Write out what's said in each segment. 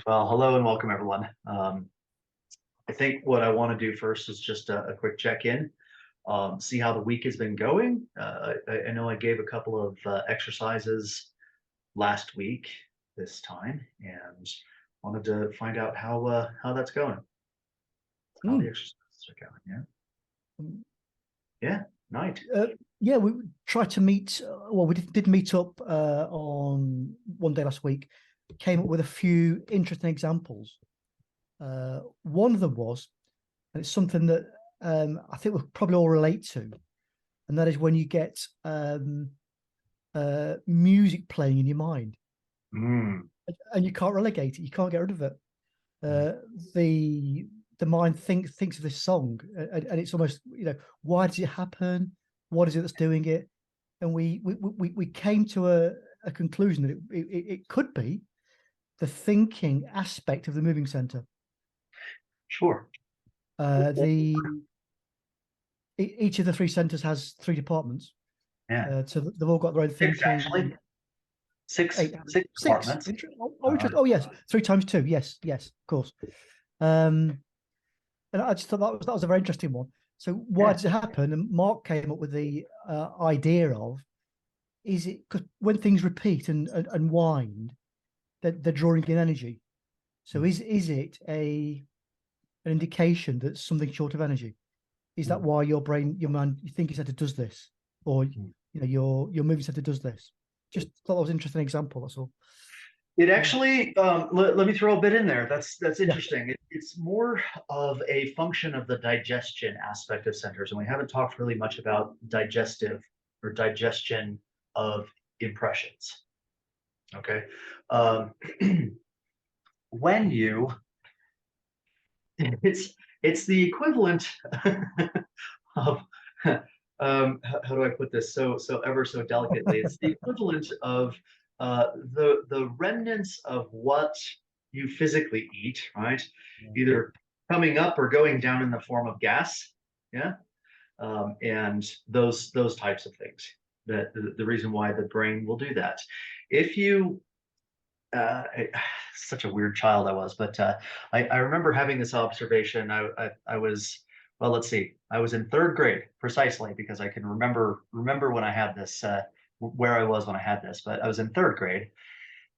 Well, hello and welcome everyone. I think what I want to do first is just a quick check-in, see how the week has been going. I know I gave a couple of exercises last week this time, and wanted to find out how that's going, how the Mm. exercises are going. Yeah, Um, yeah, nice. yeah, we tried to meet. Well, we did meet up on one day last week. Came up with a few interesting examples. One of them was, and it's something that I think we'll probably all relate to, and that is when you get music playing in your mind, Mm, and you can't relegate it. You can't get rid of it. Uh, the the mind thinks of this song, and it's almost, why does it happen? What is it that's doing it? And we came to a conclusion that it could be the thinking aspect of the moving center. sure. The Each of the three centers has three departments, Yeah, so they've all got their own six actually. thinking. Six Eight, six six. departments. Uh, Oh, yes, three times two. Yes, yes, of course. Um, and I just thought that was a very interesting one. So why yeah. does it happen? And Mark came up with the idea of, is it because when things repeat and wind, they're drawing in energy. So is it an indication that something short of energy? Is that why your mind, you think center does this, or your moving center does this? Just thought that was an interesting example. That's all. It actually, let me throw a bit in there. That's Yeah. interesting. It's more of a function of the digestion aspect of centers, and we haven't talked really much about digestive or digestion of impressions. Okay, um, when you, it's it's the equivalent of, how do I put this so ever so delicately? It's the equivalent of the remnants of what you physically eat, right? Either coming up or going down in the form of gas. Yeah. And those types of things. That the reason why the brain will do that. If you I, such a weird child I was, but I remember having this observation. I was, well, let's see, I was in third grade precisely because I can remember when I had this, where I was when I had this, but I was in third grade,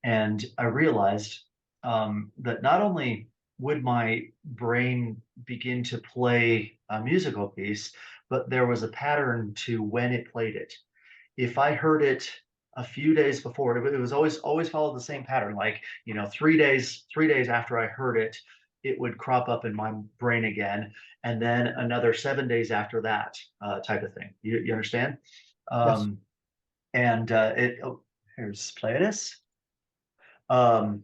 and I realized that not only would my brain begin to play a musical piece, but there was a pattern to when it played it. If I heard it a few days before, it was always followed the same pattern. Like, 3 days after I heard it, it would crop up in my brain again, and then another 7 days after that, type of thing. You understand? Yes. Um, and it oh, here's Pleiades. Um,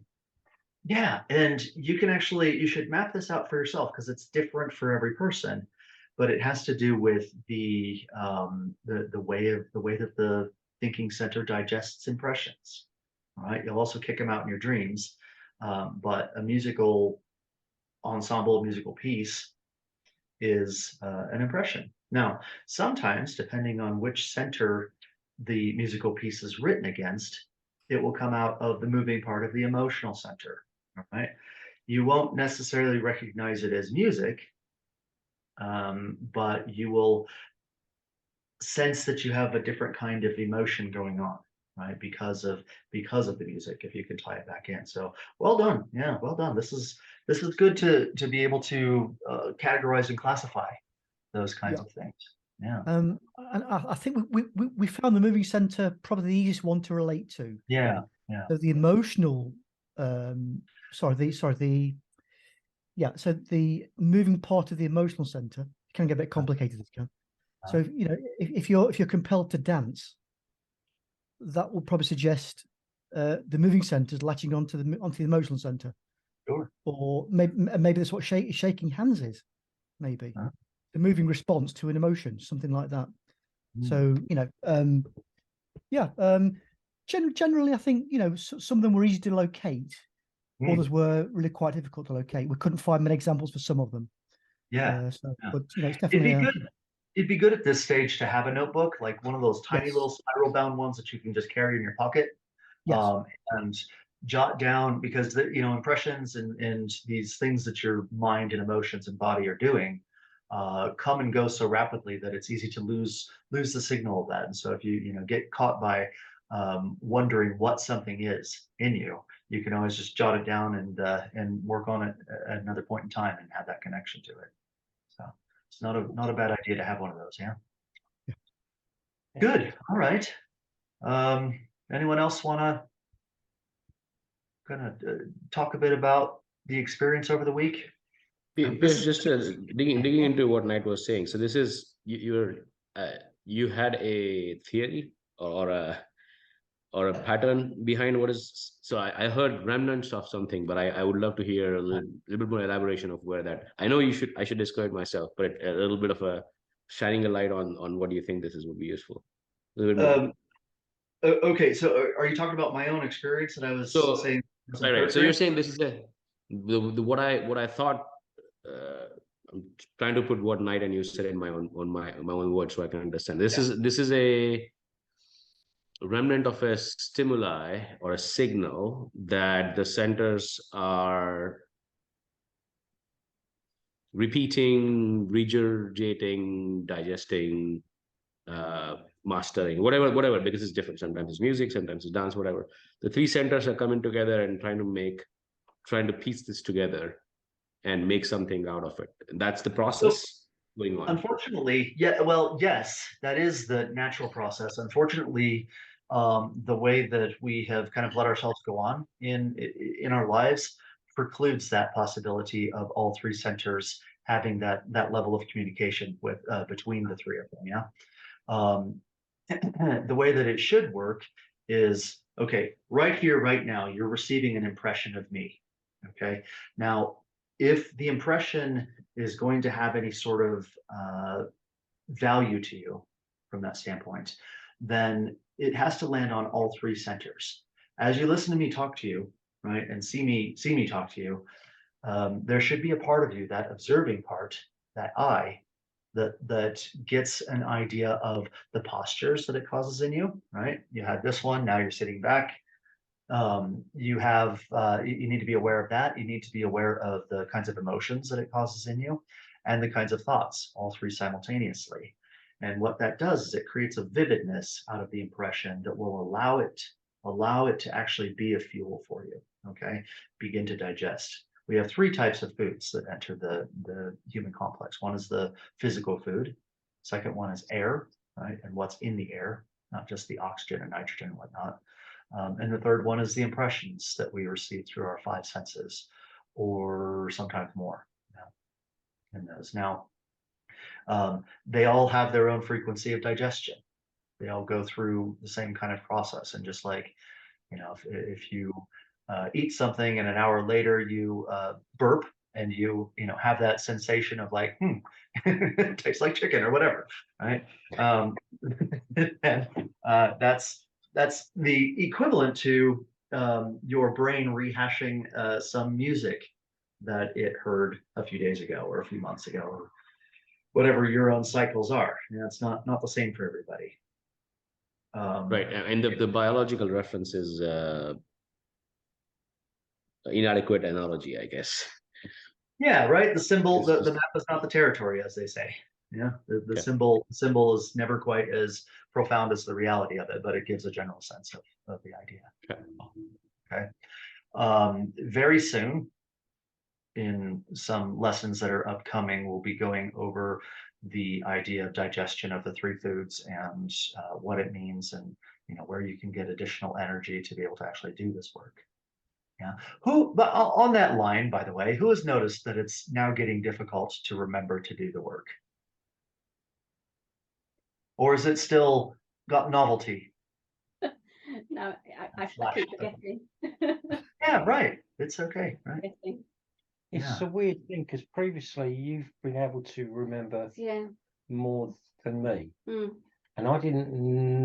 yeah, and you should map this out for yourself because it's different for every person, but it has to do with the way that the thinking center digests impressions. All right, you'll also kick them out in your dreams, but a musical ensemble, a musical piece is an impression. Now, sometimes, depending on which center the musical piece is written against, it will come out of the moving part of the emotional center. All right. You won't necessarily recognize it as music, but you will sense that you have a different kind of emotion going on, right? Because of the music, if you can tie it back in. So well done. Yeah, well done. This is good to be able to categorize and classify those kinds Yeah. of things. Yeah. And I think we found the moving center probably the easiest one to relate to. Yeah. Yeah. So the emotional, sorry, the yeah, so the moving part of the emotional center can get a bit complicated. It can. Uh, So if you're compelled to dance, that will probably suggest the moving center is latching onto the emotional center, sure. or maybe that's what shaking hands is. Maybe Uh, the moving response to an emotion, something like that. mm, So yeah. Generally, I think some of them were easy to locate. mm, Others were really quite difficult to locate. We couldn't find many examples for some of them. yeah. Yeah. But it's It'd definitely be a good. It'd be good at this stage to have a notebook, like one of those tiny yes, little spiral bound ones that you can just carry in your pocket. yes, Um, and jot down, because impressions and these things that your mind and emotions and body are doing come and go so rapidly that it's easy to lose the signal of that. And so if you get caught by wondering what something is in you, you can always just jot it down and work on it at another point in time and have that connection to it. So it's not a bad idea to have one of those. Yeah. Good. All right. Anyone else want to talk a bit about the experience over the week? Pierce, just digging into what Knight was saying. So this is you had a theory or a pattern behind what is. So I heard remnants of something, but I would love to hear a little bit more elaboration of where that. I know I should describe it myself, but a little bit of a shining a light on what do you think this is would be useful. A little bit more. Okay, so are you talking about my own experience that I was saying? Right. So you're saying this is what I thought. I'm trying to put what Knight and you said in my own words so I can understand. This is a remnant of a stimuli or a signal that the centers are repeating, regurgitating, digesting, mastering, whatever, because it's different. Sometimes it's music, sometimes it's dance, whatever. The three centers are coming together and trying to piece this together and make something out of it. And that's the process going on. Unfortunately, yeah, well, yes, that is the natural process. Unfortunately, the way that we have kind of let ourselves go on in our lives precludes that possibility of all three centers having that level of communication with between the three of them. Yeah. The way that it should work is, okay, right here, right now, you're receiving an impression of me. Okay. Now, if the impression is going to have any sort of value to you from that standpoint, then it has to land on all three centers. As you listen to me talk to you, right, and see me talk to you, there should be a part of you, that observing part, that I, that gets an idea of the postures that it causes in you, right? You had this one, now you're sitting back. You need to be aware of that. You need to be aware of the kinds of emotions that it causes in you and the kinds of thoughts, all three simultaneously. And what that does is it creates a vividness out of the impression that will allow it to actually be a fuel for you. Okay, begin to digest. We have three types of foods that enter the human complex. One is the physical food. Second one is air, right? And what's in the air, not just the oxygen and nitrogen and whatnot. And the third one is the impressions that we receive through our five senses, or sometimes more. In those. Now, they all have their own frequency of digestion. They all go through the same kind of process. And just like, if you eat something and an hour later you burp and you have that sensation of like, it tastes like chicken or whatever, right? And that's the equivalent to your brain rehashing some music that it heard a few days ago or a few months ago, or whatever your own cycles are. It's not the same for everybody. Right, and the biological reference is inadequate analogy, I guess. Yeah, right. The symbol, the map is not the territory, as they say. Yeah, the symbol is never quite as profound as the reality of it, but it gives a general sense of the idea. Okay. Very soon, in some lessons that are upcoming, we'll be going over the idea of digestion of the three foods and what it means, and where you can get additional energy to be able to actually do this work. Yeah. But on that line, by the way, who has noticed that it's now getting difficult to remember to do the work? Or is it still got novelty? No, I keep forgetting. Yeah, right. It's okay, right? It's a weird thing because previously you've been able to remember more than me. And I didn't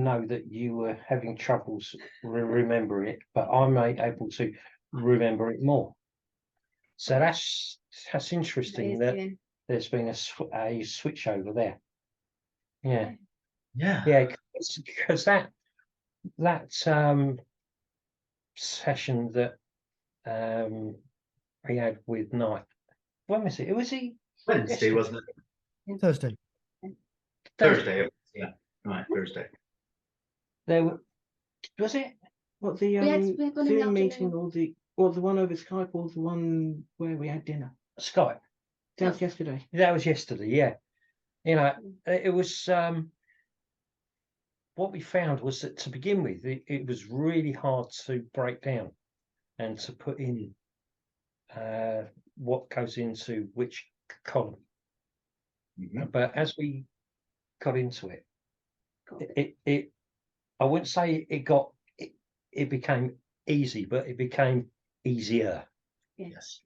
know that you were having troubles remembering it, but I'm able to remember it more. So that's interesting that there's been a switch over there. Yeah, because that session that we had with Knight. When was it? Was he Wednesday, wasn't it? Thursday. Thursday. Yeah. Right. Thursday. There was it? What the we had one in the Zoom meeting afternoon. or the one over Skype or the one where we had dinner? Skype. That was yesterday. That was yesterday. Yeah. You know, it was. What we found was that to begin with, it was really hard to break down and to put in what goes into which column. Mhm. But as we got into it, it I wouldn't say it became easy, but it became easier. Yes.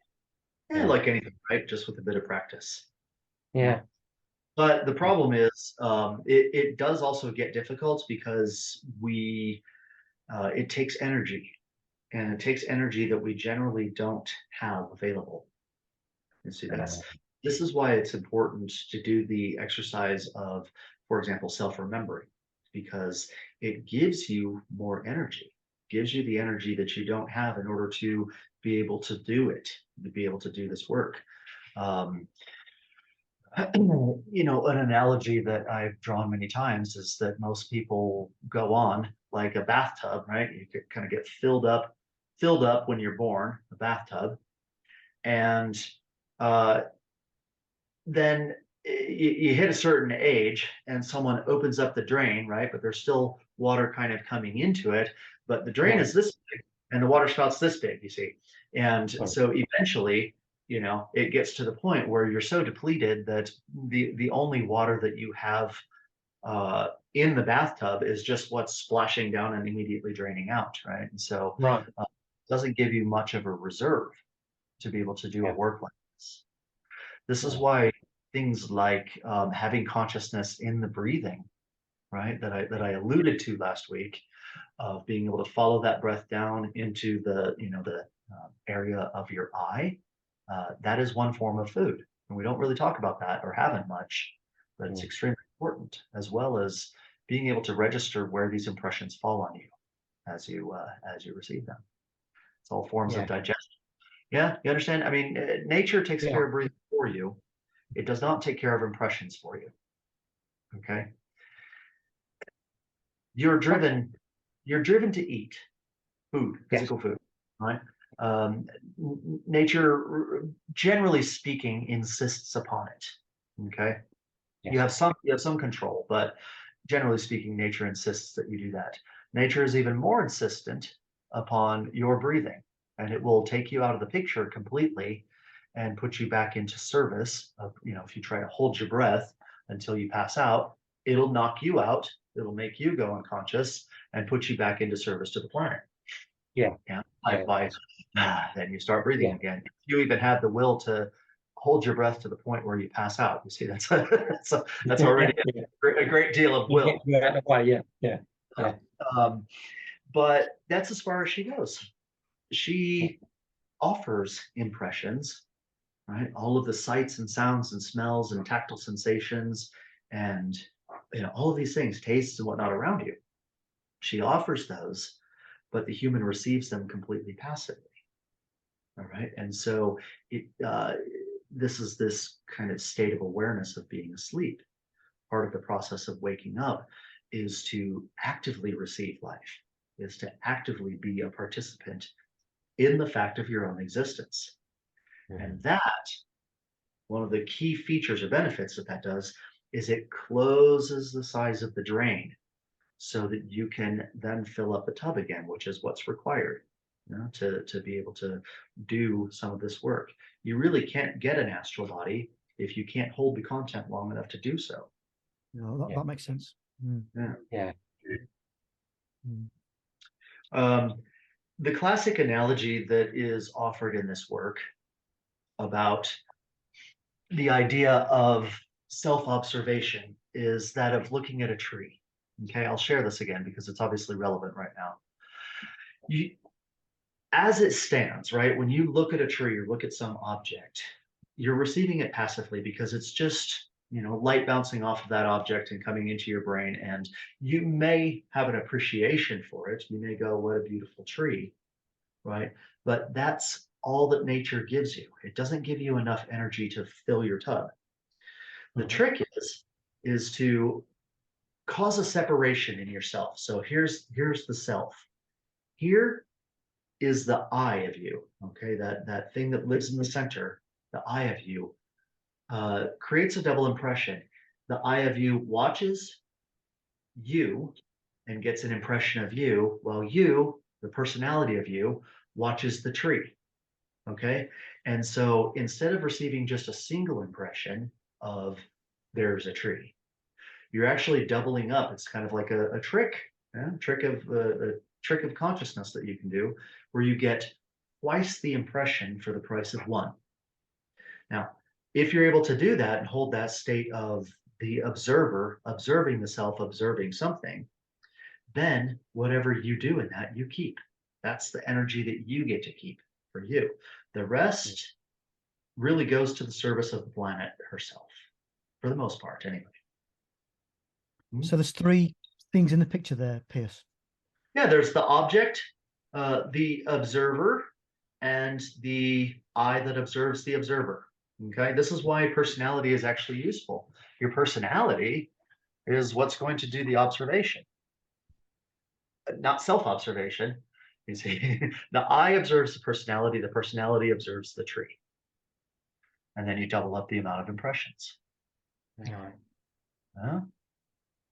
Yeah, like anything, right? Just with a bit of practice. Yeah. But the problem is, it does also get difficult because it takes energy, and it takes energy that we generally don't have available. You see, this is why it's important to do the exercise of, for example, self-remembering, because it gives you more energy, gives you the energy that you don't have in order to be able to do it, to be able to do this work. You know, an analogy that I've drawn many times is that most people go on like a bathtub, right? You could kind of get filled up when you're born, a bathtub, and uh, then you hit a certain age and someone opens up the drain, right? But there's still water kind of coming into it, but the drain is this big and the water spout's this big, you see. And so eventually, you know, it gets to the point where you're so depleted that the only water that you have in the bathtub is just what's splashing down and immediately draining out, right? And so it doesn't give you much of a reserve to be able to do a work like this. This is why things like having consciousness in the breathing, right, that I alluded to last week, of being able to follow that breath down into the area of your eye, that is one form of food, and we don't really talk about that or haven't much, but it's extremely important, as well as being able to register where these impressions fall on you as you receive them. It's all forms of digestion. Yeah, you understand? I mean, nature takes care of breathing for you. It does not take care of impressions for you. Okay. You're driven to eat food, physical food, right? Nature, generally speaking, insists upon it. Okay. You have some control, but generally speaking, nature insists that you do that. Nature is even more insistent upon your breathing, and it will take you out of the picture completely and put you back into service of, you know, if you try to hold your breath until you pass out, it'll knock you out, it'll make you go unconscious and put you back into service to the planet. Then you start breathing again. If you even have the will to hold your breath to the point where you pass out, you see, that's already a great deal of will. But that's as far as she goes. She offers impressions, right? All of the sights and sounds and smells and tactile sensations and, you know, all of these things, tastes and whatnot around you. She offers those, but the human receives them completely passively. All right. And so this is this kind of state of awareness of being asleep. Part of the process of waking up is to actively receive life, is to actively be a participant in the fact of your own existence. And that, one of the key features or benefits that does is it closes the size of the drain so that you can then fill up the tub again, which is what's required, you know, to be able to do some of this work. You really can't get an astral body if you can't hold the content long enough to do so. No, that makes sense. The classic analogy that is offered in this work about the idea of self-observation is that of looking at a tree. Okay, I'll share this again because it's obviously relevant right now. As it stands, right, when you look at a tree or look at some object, you're receiving it passively because it's just, you know, light bouncing off of that object and coming into your brain, and you may have an appreciation for it. You may go, what a beautiful tree. right? But that's all that nature gives you. It doesn't give you enough energy to fill your tub. The trick is to cause a separation in yourself. So here's the self. Here is the I of you, okay? That thing that lives in the center, the I of you, creates a double impression. The I of you watches you and gets an impression of you, while you, the personality of you, watches the tree, okay? And so instead of receiving just a single impression of there's a tree, you're actually doubling up. It's kind of like a trick, trick of consciousness that you can do, where you get twice the impression for the price of one. Now, if you're able to do that and hold that state of the observer observing the self observing something, then whatever you do in that, you keep. That's the energy that you get to keep for you. The rest really goes to the service of the planet herself, for the most part, anyway. So there's three things in the picture there, Pierce. Yeah, there's the object, the observer, and the I that observes the observer. Okay, this is why personality is actually useful. Your personality is what's going to do the observation, not self-observation. You see, the I observes the personality observes the tree. And then you double up the amount of impressions.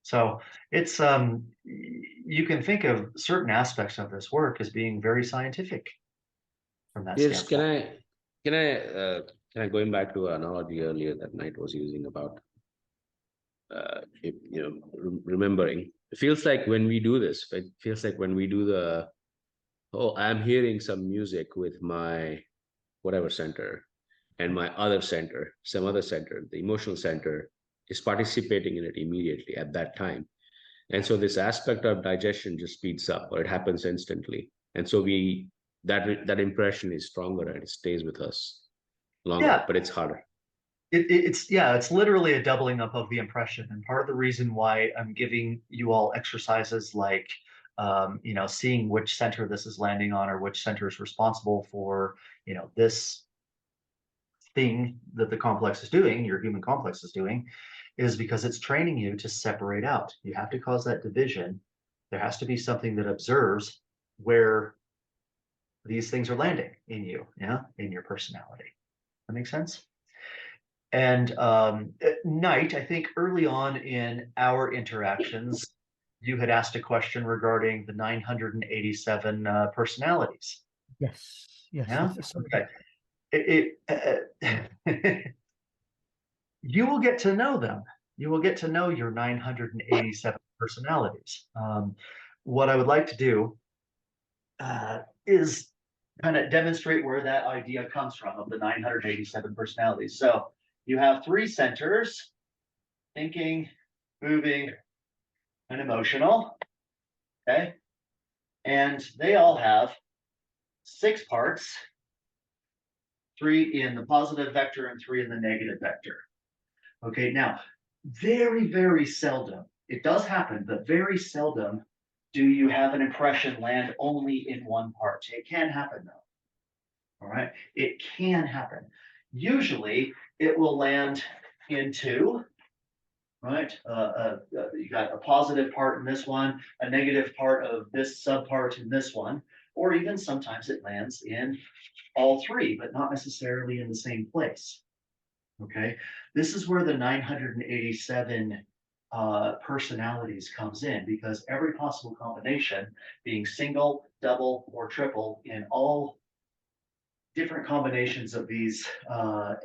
So it's you can think of certain aspects of this work as being very scientific from that Yes, standpoint. can I going back to an analogy earlier that Knight was using about remembering. It feels like when we do this, it feels like when we do the I'm hearing some music with my whatever center, and my other center, some other center, the emotional center, is participating in it immediately at that time. And so this aspect of digestion just speeds up, or it happens instantly. And so that impression is stronger and it stays with us longer, but it's harder. It's literally a doubling up of the impression. And part of the reason why I'm giving you all exercises like seeing which center this is landing on, or which center is responsible for, this thing that the complex is doing, your human complex is doing, is because it's training you to separate out. You have to cause that division. There has to be something that observes where these things are landing in you, in your personality. That makes sense? And Knight, I think early on in our interactions, you had asked a question regarding the 987 personalities. Yes. Yeah. Okay. You will get to know them. You will get to know your 987 personalities. What I would like to do is kind of demonstrate where that idea comes from of the 987 personalities. So you have three centers: thinking, moving, and emotional. Okay. And they all have 6 parts, 3 in the positive vector and 3 in the negative vector. Okay. Now, very, very seldom, it does happen, but very seldom do you have an impression land only in one part. It can happen though. All right. It can happen. Usually it will land in 2, right? You got a positive part in this one, a negative part of this subpart in this one, or even sometimes it lands in all 3, but not necessarily in the same place. Okay, this is where the 987 personalities comes in, because every possible combination, being single, double, or triple, in all different combinations of these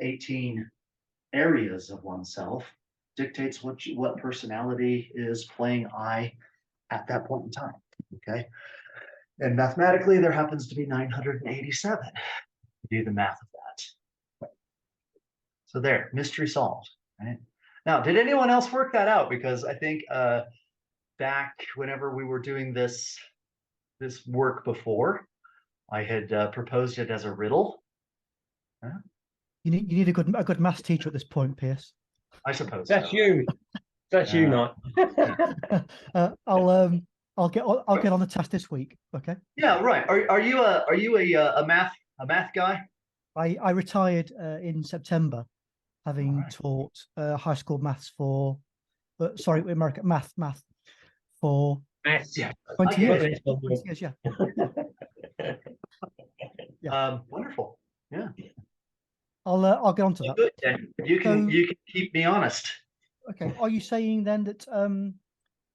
18 areas of oneself, dictates what personality is playing I at that point in time. Okay, and mathematically there happens to be 987. Do the math of that. So there, mystery solved. Right? Now, did anyone else work that out? Because I think back whenever we were doing this work before, I had proposed it as a riddle. Huh? You need a good maths teacher at this point, Pierce. I suppose that's so. You. That's you, not. I'll get on the test this week. Okay. Yeah, right. Are you a math guy? I retired in September, having Right. taught high school maths for, sorry, America math for Yeah. 20 Okay. years. 20 years, yeah. Yeah. Wonderful. Yeah. I'll get onto that. Good. Then you can keep me honest. Okay. Are you saying then that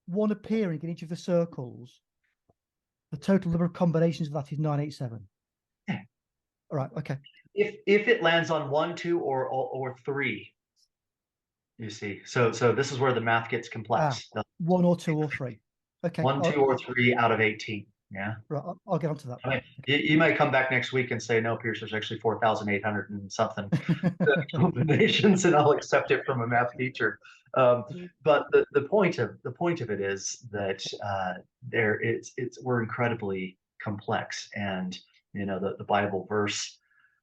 one appearing in each of the circles, the total number of combinations of that is 987? Yeah. All right. Okay. If it lands on 1, 2, or 3, you see. So this is where the math gets complex. 1 or 2 or 3. Okay. 1, 2, or 3 out of 18. Yeah. Right. I'll get onto that. I mean, you may come back next week and say, no, Pierce, there's actually 4,800 and something combinations, and I'll accept it from a math teacher. But the point of it is that we're incredibly complex, and the Bible verse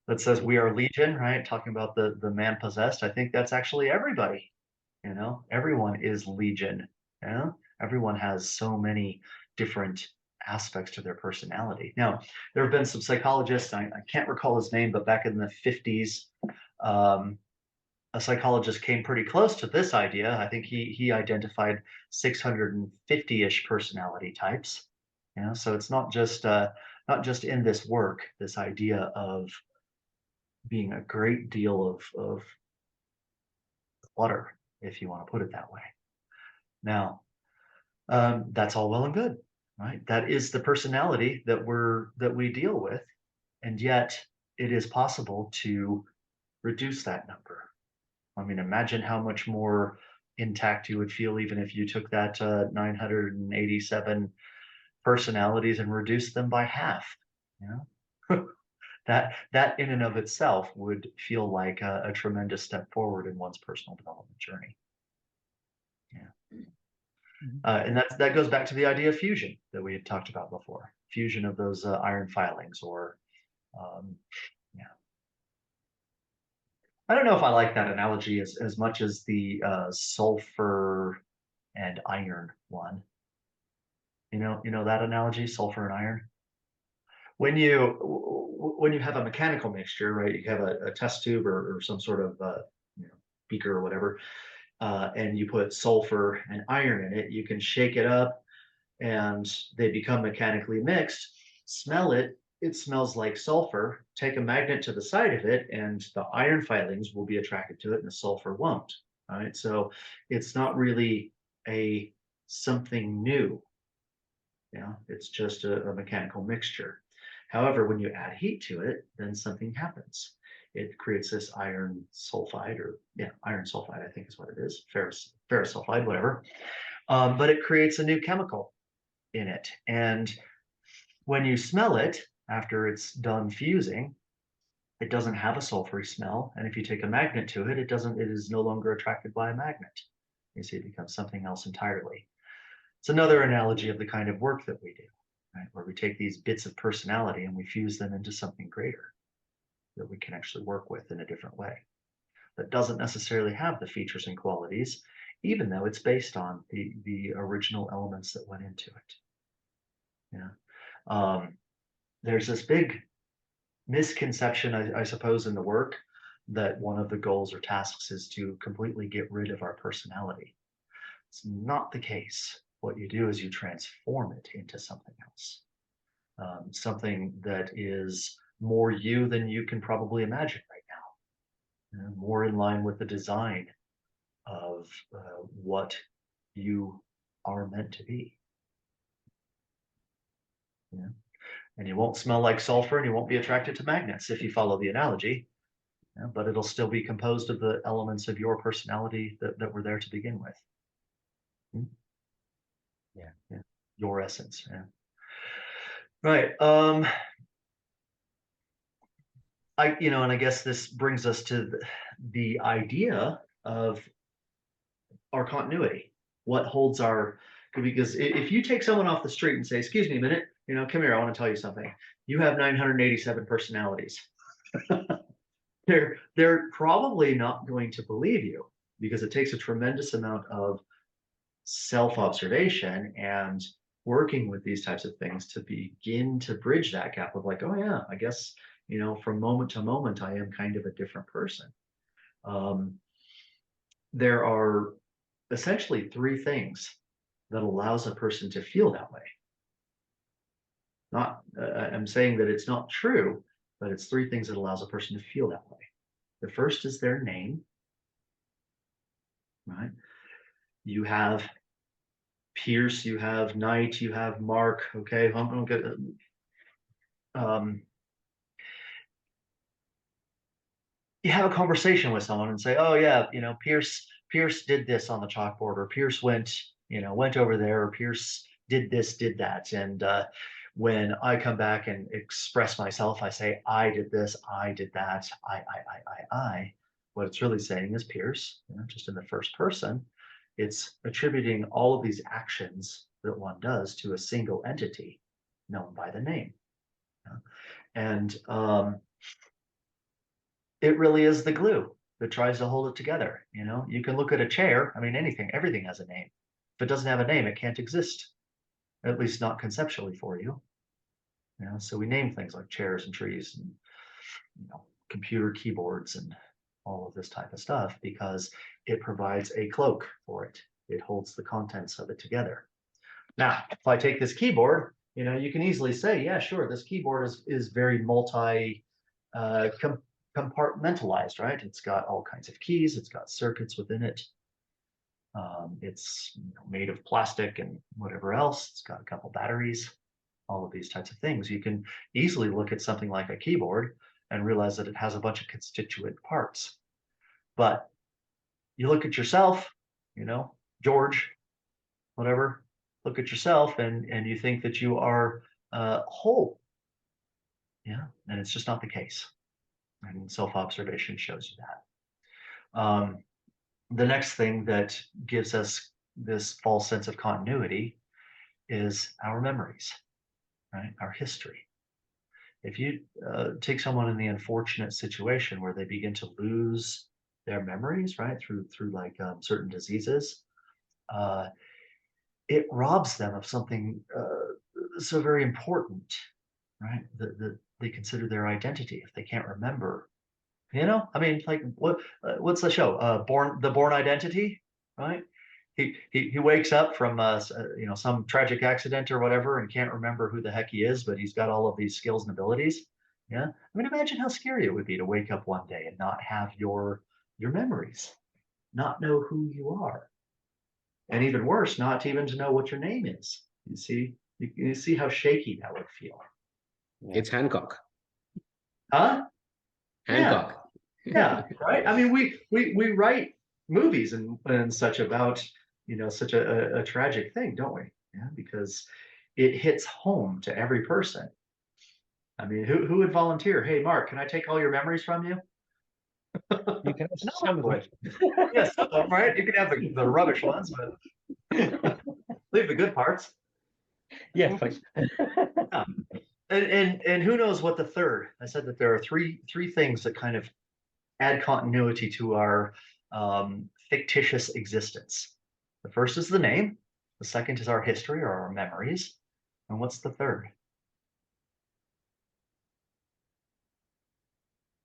that says we are legion, right? Talking about the man possessed. I think that's actually everybody. Everyone is legion. Everyone has so many different aspects to their personality. Now, there have been some psychologists, I can't recall his name, but back in the 50s, a psychologist came pretty close to this idea. I think he identified 650-ish personality types. So it's not just in this work, this idea of being a great deal of clutter, if you want to put it that way. Now, that's all well and good. Right? That is the personality that we deal with, and yet it is possible to reduce that number. I mean, imagine how much more intact you would feel even if you took that 987 personalities and reduced them by half. That in and of itself would feel like a tremendous step forward in one's personal development journey. Yeah. And that goes back to the idea of fusion that we had talked about before. Fusion of those iron filings, or yeah. I don't know if I like that analogy as much as the sulfur and iron one. You know that analogy, sulfur and iron? When you have a mechanical mixture, right? You have a test tube or some sort of beaker or whatever, and you put sulfur and iron in it, you can shake it up and they become mechanically mixed. Smell it, it smells like sulfur. Take a magnet to the side of it and the iron filings will be attracted to it and the sulfur won't. All right, so it's not really something new. It's just a mechanical mixture. However, when you add heat to it, then something happens. It creates this iron sulfide, iron sulfide, I think is what it is, ferrous sulfide, whatever. But it creates a new chemical in it. And when you smell it, after it's done fusing, it doesn't have a sulfury smell. And if you take a magnet to it, it is no longer attracted by a magnet. You see, it becomes something else entirely. It's another analogy of the kind of work that we do, right? Where we take these bits of personality and we fuse them into something greater that we can actually work with in a different way. That doesn't necessarily have the features and qualities, even though it's based on the original elements that went into it. There's this big misconception, I suppose, in the work that one of the goals or tasks is to completely get rid of our personality. It's not the case. What you do is you transform it into something else, something that is more you than you can probably imagine right now, more in line with the design of what you are meant to be. And you won't smell like sulfur and you won't be attracted to magnets if you follow the analogy, but it'll still be composed of the elements of your personality that were there to begin with. Yeah. Your essence. Yeah. Right. And I guess this brings us to the idea of our continuity. What holds because if you take someone off the street and say, excuse me a minute, come here, I want to tell you something. You have 987 personalities. They're probably not going to believe you, because it takes a tremendous amount of self-observation and working with these types of things to begin to bridge that gap of like, oh yeah, I guess, from moment to moment, I am kind of a different person. There are essentially three things that allows a person to feel that way. Not, I'm saying that it's not true, but it's three things that allows a person to feel that way. The first is their name, right? You have Pierce, you have Knight, you have Mark. Okay, I'm gonna you have a conversation with someone and say, oh yeah, Pierce did this on the chalkboard, or Pierce went over there, or Pierce did this, did that. And when I come back and express myself, I say, I did this, I did that, I. What it's really saying is Pierce, just in the first person. It's attributing all of these actions that one does to a single entity known by the name. And it really is the glue that tries to hold it together. You can look at a chair. I mean, everything has a name. If it doesn't have a name, it can't exist, at least not conceptually for you. So we name things like chairs and trees and computer keyboards and all of this type of stuff because it provides a cloak for it. It holds the contents of it together. Now, if I take this keyboard, you can easily say, yeah, sure, this keyboard is very compartmentalized, right? It's got all kinds of keys. It's got circuits within it. It's made of plastic and whatever else. It's got a couple batteries, all of these types of things. You can easily look at something like a keyboard and realize that it has a bunch of constituent parts. But you look at yourself, George, whatever, look at yourself and you think that you are whole. Yeah, and it's just not the case. And self-observation shows you that. The next thing that gives us this false sense of continuity is our memories, right? Our history. If you take someone in the unfortunate situation where they begin to lose their memories, right, through like certain diseases, it robs them of something so very important, right? That they consider their identity if they can't remember. I mean, like what's the show? The Born Identity, right? He wakes up from some tragic accident or whatever and can't remember who the heck he is, but he's got all of these skills and abilities. Yeah, I mean, imagine how scary it would be to wake up one day and not have your memories, not know who you are, and even worse, not even to know what your name is. You see how shaky that would feel. It's Hancock. Huh? Hancock. Yeah, right. I mean, we write movies and such about such a tragic thing, don't we? Yeah, because it hits home to every person. I mean, who would volunteer? Hey, Mark, can I take all your memories from you? You can have some of them. Yes, right. You can have the rubbish ones, but leave the good parts. Yeah, please. Yeah. And who knows what the third? I said that there are three things that kind of add continuity to our fictitious existence. The first is the name. The second is our history or our memories. And what's the third?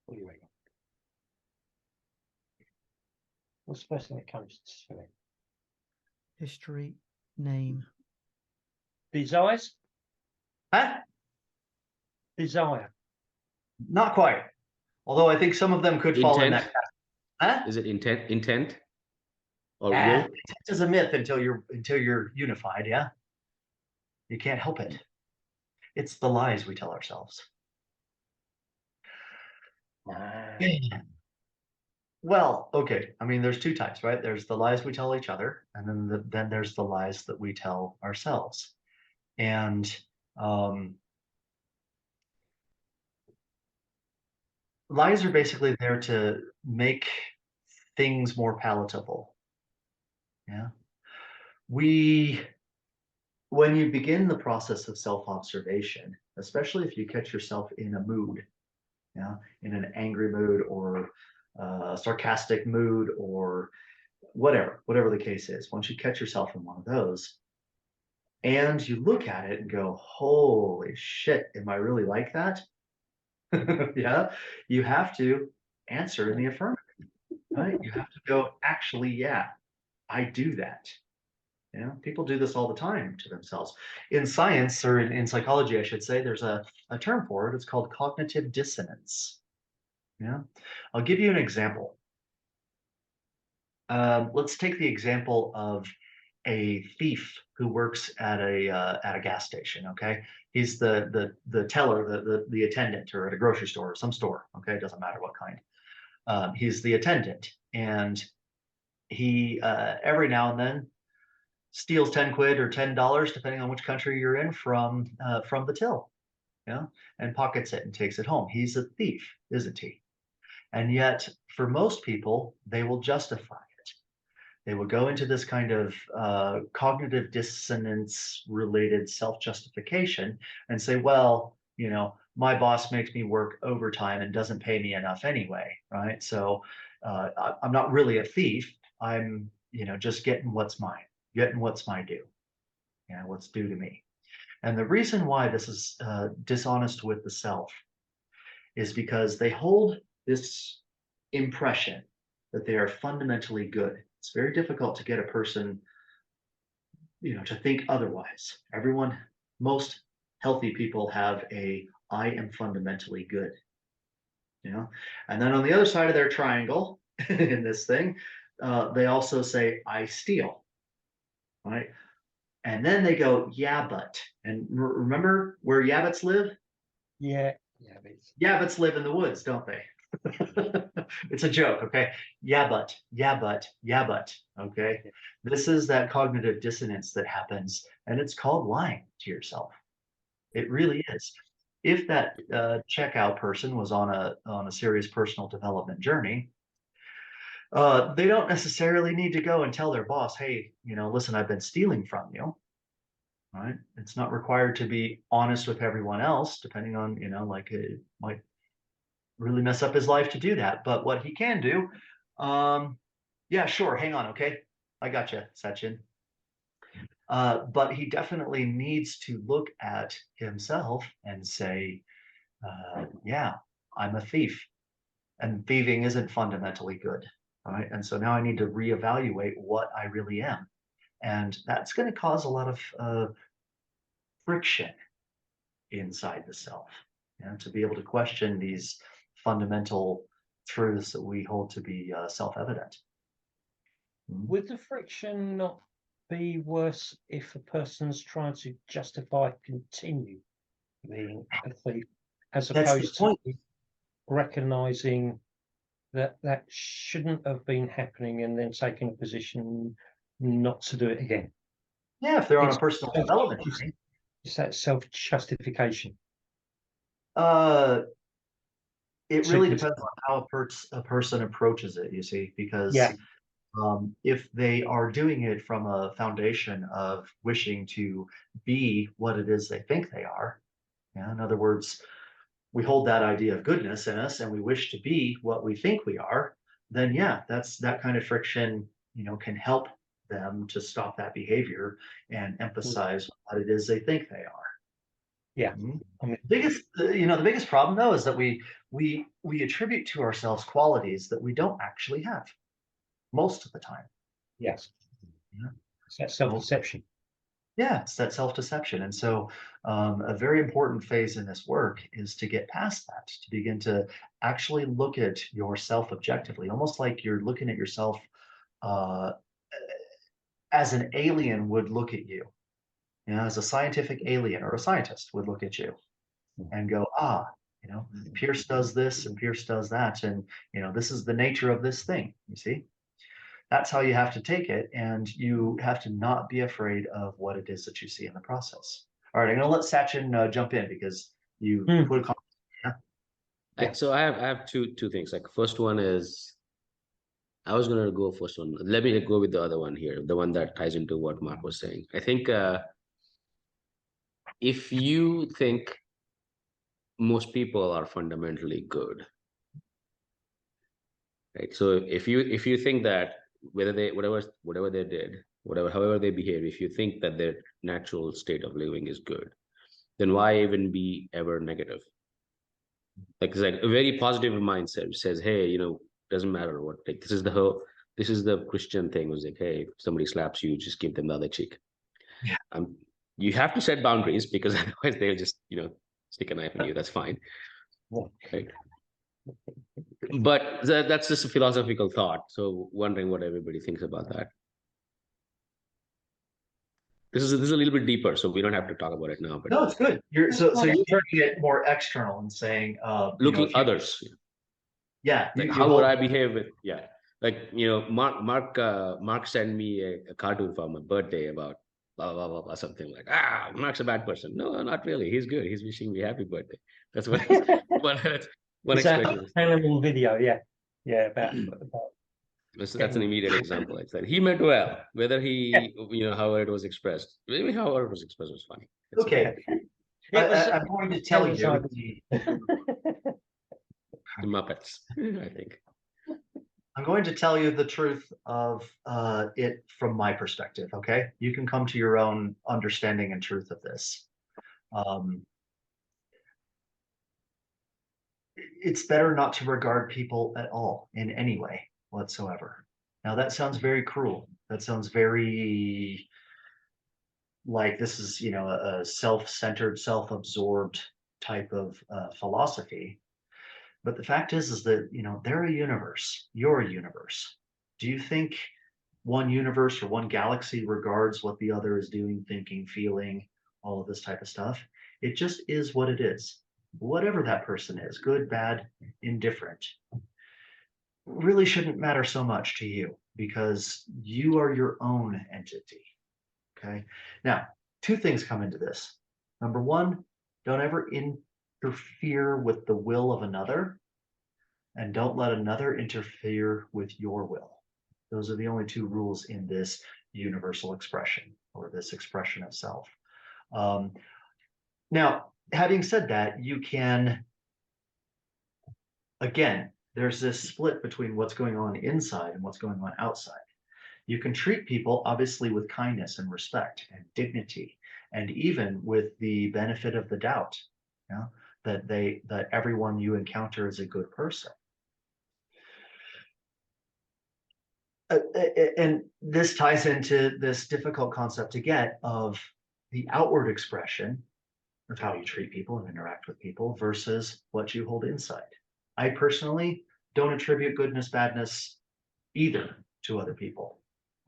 What do you reckon? What's the first thing that comes to me? History, name. Desires? Huh? Desire. Not quite. Although I think some of them could fall in that category. Huh? Is it intent? Or will? Intent is a myth until you're unified, yeah? You can't help it. It's the lies we tell ourselves. Well, okay. I mean, there's two types, right? There's the lies we tell each other, and then there's the lies that we tell ourselves. And lies are basically there to make things more palatable. Yeah. When you begin the process of self-observation, especially if you catch yourself in a mood, yeah, in an angry mood or a sarcastic mood or whatever the case is, once you catch yourself in one of those, and you look at it and go, holy shit, am I really like that? Yeah, you have to answer in the affirmative, right? You have to go, actually, yeah, I do that. You know, people do this all the time to themselves. In science, or in psychology, I should say, there's a term for it. It's called cognitive dissonance. Yeah. I'll give you an example. Let's take the example of a thief who works at a gas station. Okay, he's the teller, the attendant, or at a grocery store or some store. Okay, it doesn't matter what kind. He's the attendant, and he every now and then steals 10 quid or $10, depending on which country you're in, from the till, yeah, and pockets it and takes it home. He's a thief, isn't he? And yet, for most people, they will justify it. They will go into this kind of cognitive dissonance related self-justification and say, well, you know, my boss makes me work overtime and doesn't pay me enough anyway, right? So I'm not really a thief. I'm, you know, just getting what's mine, getting what's my due, yeah, what's due to me. And the reason why this is dishonest with the self is because they hold this impression that they are fundamentally good. It's very difficult to get a person, you know, to think otherwise. Most healthy people have a I am fundamentally good, you know. And then on the other side of their triangle in this thing, they also say I steal, right? And then they go, yeah, but. And remember where yabbits live? Yeah. Yabbits live in the woods, don't they? It's a joke, okay? Yeah, but, yeah, but, yeah, but, okay? This is that cognitive dissonance that happens, and it's called lying to yourself. It really is. If that checkout person was on a serious personal development journey, they don't necessarily need to go and tell their boss, hey, you know, listen, I've been stealing from you, right? It's not required to be honest with everyone else, depending on, you know, like it might really mess up his life to do that. But what he can do, yeah, sure, hang on, okay? I got you, Sachin. But he definitely needs to look at himself and say, yeah, I'm a thief, and thieving isn't fundamentally good, right? And so now I need to reevaluate what I really am. And that's going to cause a lot of friction inside the self, you know, to be able to question these fundamental truths that we hold to be self-evident. Would the friction not be worse if a person's trying to justify continue being a thief, as opposed to recognizing that that shouldn't have been happening and then taking a position not to do it again? Yeah, if they're on a personal development journey. It's that self-justification. It really depends on how a person approaches it, you see, because if they are doing it from a foundation of wishing to be what it is they think they are, yeah, in other words, we hold that idea of goodness in us and we wish to be what we think we are, then yeah, that's that kind of friction, you know, can help them to stop that behavior and emphasize what it is they think they are. Yeah. I mean, the biggest problem though is that we attribute to ourselves qualities that we don't actually have most of the time. Yes. Yeah. It's that self-deception. Yeah, it's that self-deception. And so a very important phase in this work is to get past that, to begin to actually look at yourself objectively, almost like you're looking at yourself uh, as an alien would look at you. You know, as a scientific alien or a scientist would look at you and go, you know, Pierce does this and Pierce does that. And, you know, this is the nature of this thing, you see? That's how you have to take it. And you have to not be afraid of what it is that you see in the process. All right, I'm going to let Sachin jump in because you put a comment. Yeah. So I have two things. Like first one is, I was going to go first one. Let me go with the other one here, the one that ties into what Mark was saying. I think if you think most people are fundamentally good, right? So if you think that whatever they did, whatever, however they behave, if you think that their natural state of living is good, then why even be ever negative? Like, it's like a very positive mindset says, hey, you know, doesn't matter what, like, this is the Christian thing, was like, hey, if somebody slaps you, just give them the other cheek. Yeah. You have to set boundaries, because otherwise they'll just, you know, stick a knife in you. That's fine. Right. But that's just a philosophical thought. So wondering what everybody thinks about that. This is a little bit deeper, so we don't have to talk about it now. But No, it's good. You're so you're turning it more external and saying, looking others. Yeah. Like, how would I behave with? Yeah. Like, you know, Mark sent me a cartoon for my birthday about blah blah blah blah, something like, Mark's a bad person. No, not really. He's good. He's wishing me happy birthday. That's what one It's expression. an animal video, yeah, about That's an immediate example. I said he meant well. Whether he, you know, however it was expressed, maybe however it was expressed was funny. It's Okay. I'm going to tell you the Muppets, I think. I'm going to tell you the truth of it from my perspective. Okay, you can come to your own understanding and truth of this. It's better not to regard people at all in any way whatsoever. Now that sounds very cruel. That sounds very like this is, you know, a self-centered, self-absorbed type of philosophy. But the fact is that, you know, they're a universe. You're a universe. Do you think one universe or one galaxy regards what the other is doing, thinking, feeling, all of this type of stuff? It just is what it is. Whatever that person is, good, bad, indifferent, really shouldn't matter so much to you because you are your own entity. Okay. Now, two things come into this. Number one, don't ever interfere with the will of another, and don't let another interfere with your will. Those are the only two rules in this universal expression, or this expression of self. Now, having said that, you can, again, there's this split between what's going on inside and what's going on outside. You can treat people obviously with kindness and respect and dignity, and even with the benefit of the doubt, you know, that everyone you encounter is a good person. And this ties into this difficult concept again of the outward expression of how you treat people and interact with people versus what you hold inside. I personally don't attribute goodness, badness either to other people,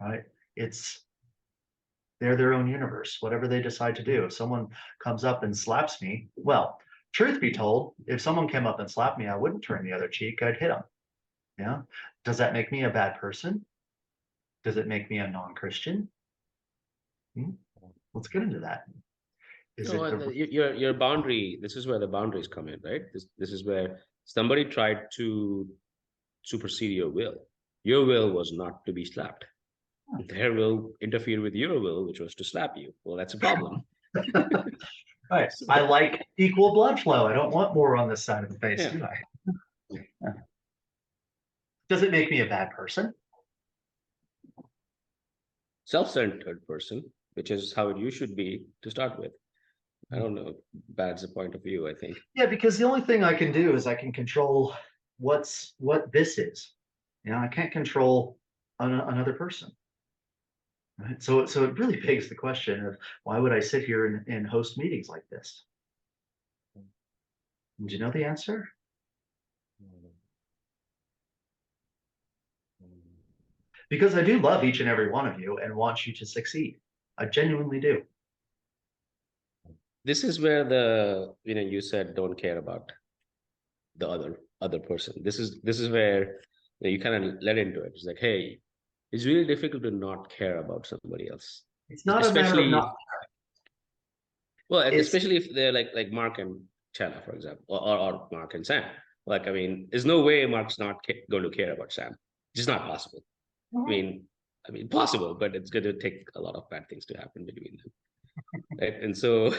right? They're their own universe, whatever they decide to do. If someone comes up and slaps me, well, truth be told, if someone came up and slapped me, I wouldn't turn the other cheek, I'd hit them. Yeah. Does that make me a bad person? Does it make me a non-Christian? Let's get into that. Your boundary, this is where the boundaries come in, right? This is where somebody tried to supersede your will. Your will was not to be slapped. Their will interfered with your will, which was to slap you. Well, that's a problem. Right. I like equal blood flow. I don't want more on this side of the face, do I? Does it make me a bad person? Self-centered person, which is how you should be to start with. I don't know. Bad's a point of view, I think. Yeah, because the only thing I can do is I can control what this is. You know, I can't control another person. Right? So it really begs the question of why would I sit here and host meetings like this? Do you know the answer? Because I do love each and every one of you and want you to succeed. I genuinely do. This is where you said don't care about the other person. This is where you kind of let into it. It's like, hey, it's really difficult to not care about somebody else. It's not a matter of not caring. Well, especially if they're like Mark and Chana, for example, or Mark and Sam. Like, I mean, there's no way Mark's not going to care about Sam. It's just not possible. I mean, possible, but it's going to take a lot of bad things to happen between them, right? And so,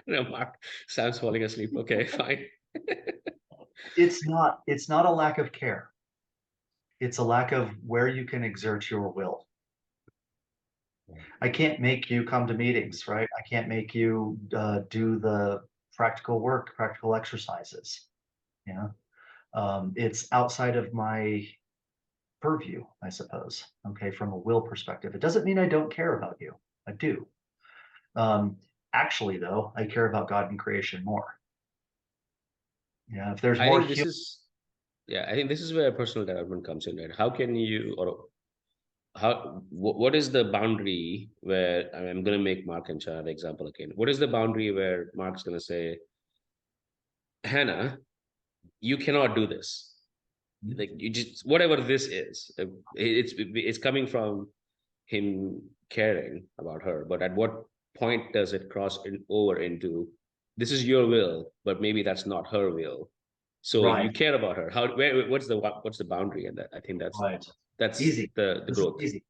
Mark, Sam's falling asleep. Okay, fine. It's not a lack of care. It's a lack of where you can exert your will. I can't make you come to meetings, right? I can't make you do the practical work, practical exercises. You know, it's outside of my purview, I suppose. Okay, from a will perspective, it doesn't mean I don't care about you. I do. Um, Actually, though, I care about God and creation more. Yeah, if there's I more think this is, yeah, I think this is where personal development comes in, right? How can you, or what is the boundary where, I'm going to make Mark and Chad example again. What is the boundary where Mark's going to say, Hannah, you cannot do this. Like, you just, whatever this is, it's coming from him caring about her. But at what point does it cross over into, this is your will, but maybe that's not her will. So right, you care about her. What's the boundary in that? I think right, that's easy. the This is growth. easy.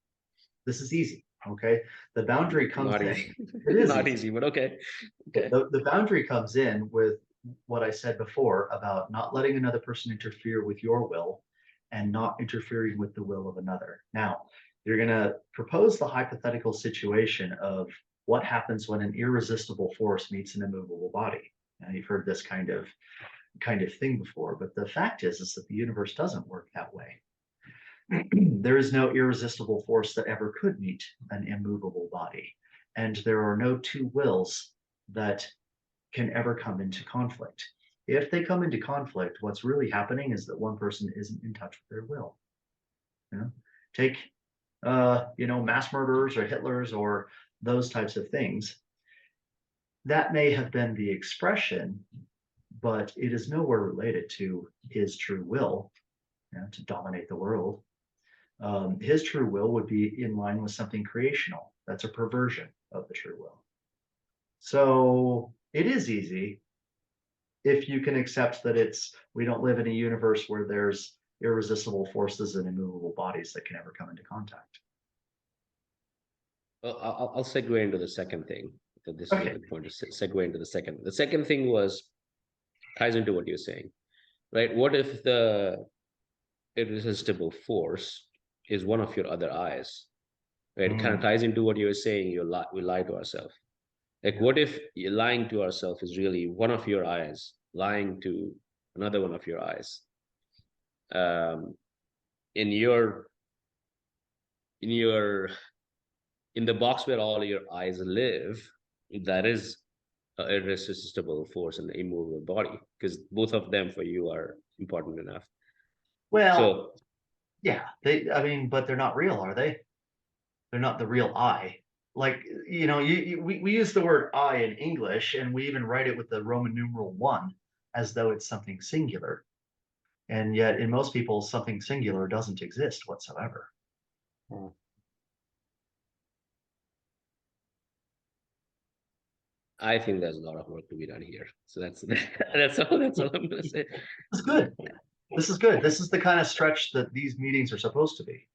This is easy. Okay, the boundary comes Not in. easy. It is Not easy. easy, but okay. Okay. The boundary comes in with what I said before about not letting another person interfere with your will and not interfering with the will of another. Now, you're going to propose the hypothetical situation of what happens when an irresistible force meets an immovable body. Now, you've heard this kind of thing before, but the fact is that the universe doesn't work that way. There is no irresistible force that ever could meet an immovable body. And there are no two wills that can ever come into conflict. If they come into conflict, what's really happening is that one person isn't in touch with their will. You know? Take mass murderers or Hitlers or those types of things. That may have been the expression, but it is nowhere related to his true will, to dominate the world. His true will would be in line with something creational. That's a perversion of the true will. So it is easy if you can accept that we don't live in a universe where there's irresistible forces and immovable bodies that can ever come into contact. Well, I'll segue into the second thing. This is Okay. a good point to segue into the second. The second thing ties into what you're saying, right? What if the irresistible force is one of your other eyes, right? It kind of ties into what you were saying. We lie to ourselves. Like, what if lying to ourselves is really one of your eyes lying to another one of your eyes? In the box where all your eyes live, that is an irresistible force in the immovable body, because both of them for you are important enough. Well, so yeah, but they're not real, are they? They're not the real I. Like, we use the word I in English, and we even write it with the Roman numeral 1 as though it's something singular. And yet, in most people, something singular doesn't exist whatsoever. I think there's a lot of work to be done here. So that's all I'm gonna say. This is good. This is good. This is the kind of stretch that these meetings are supposed to be.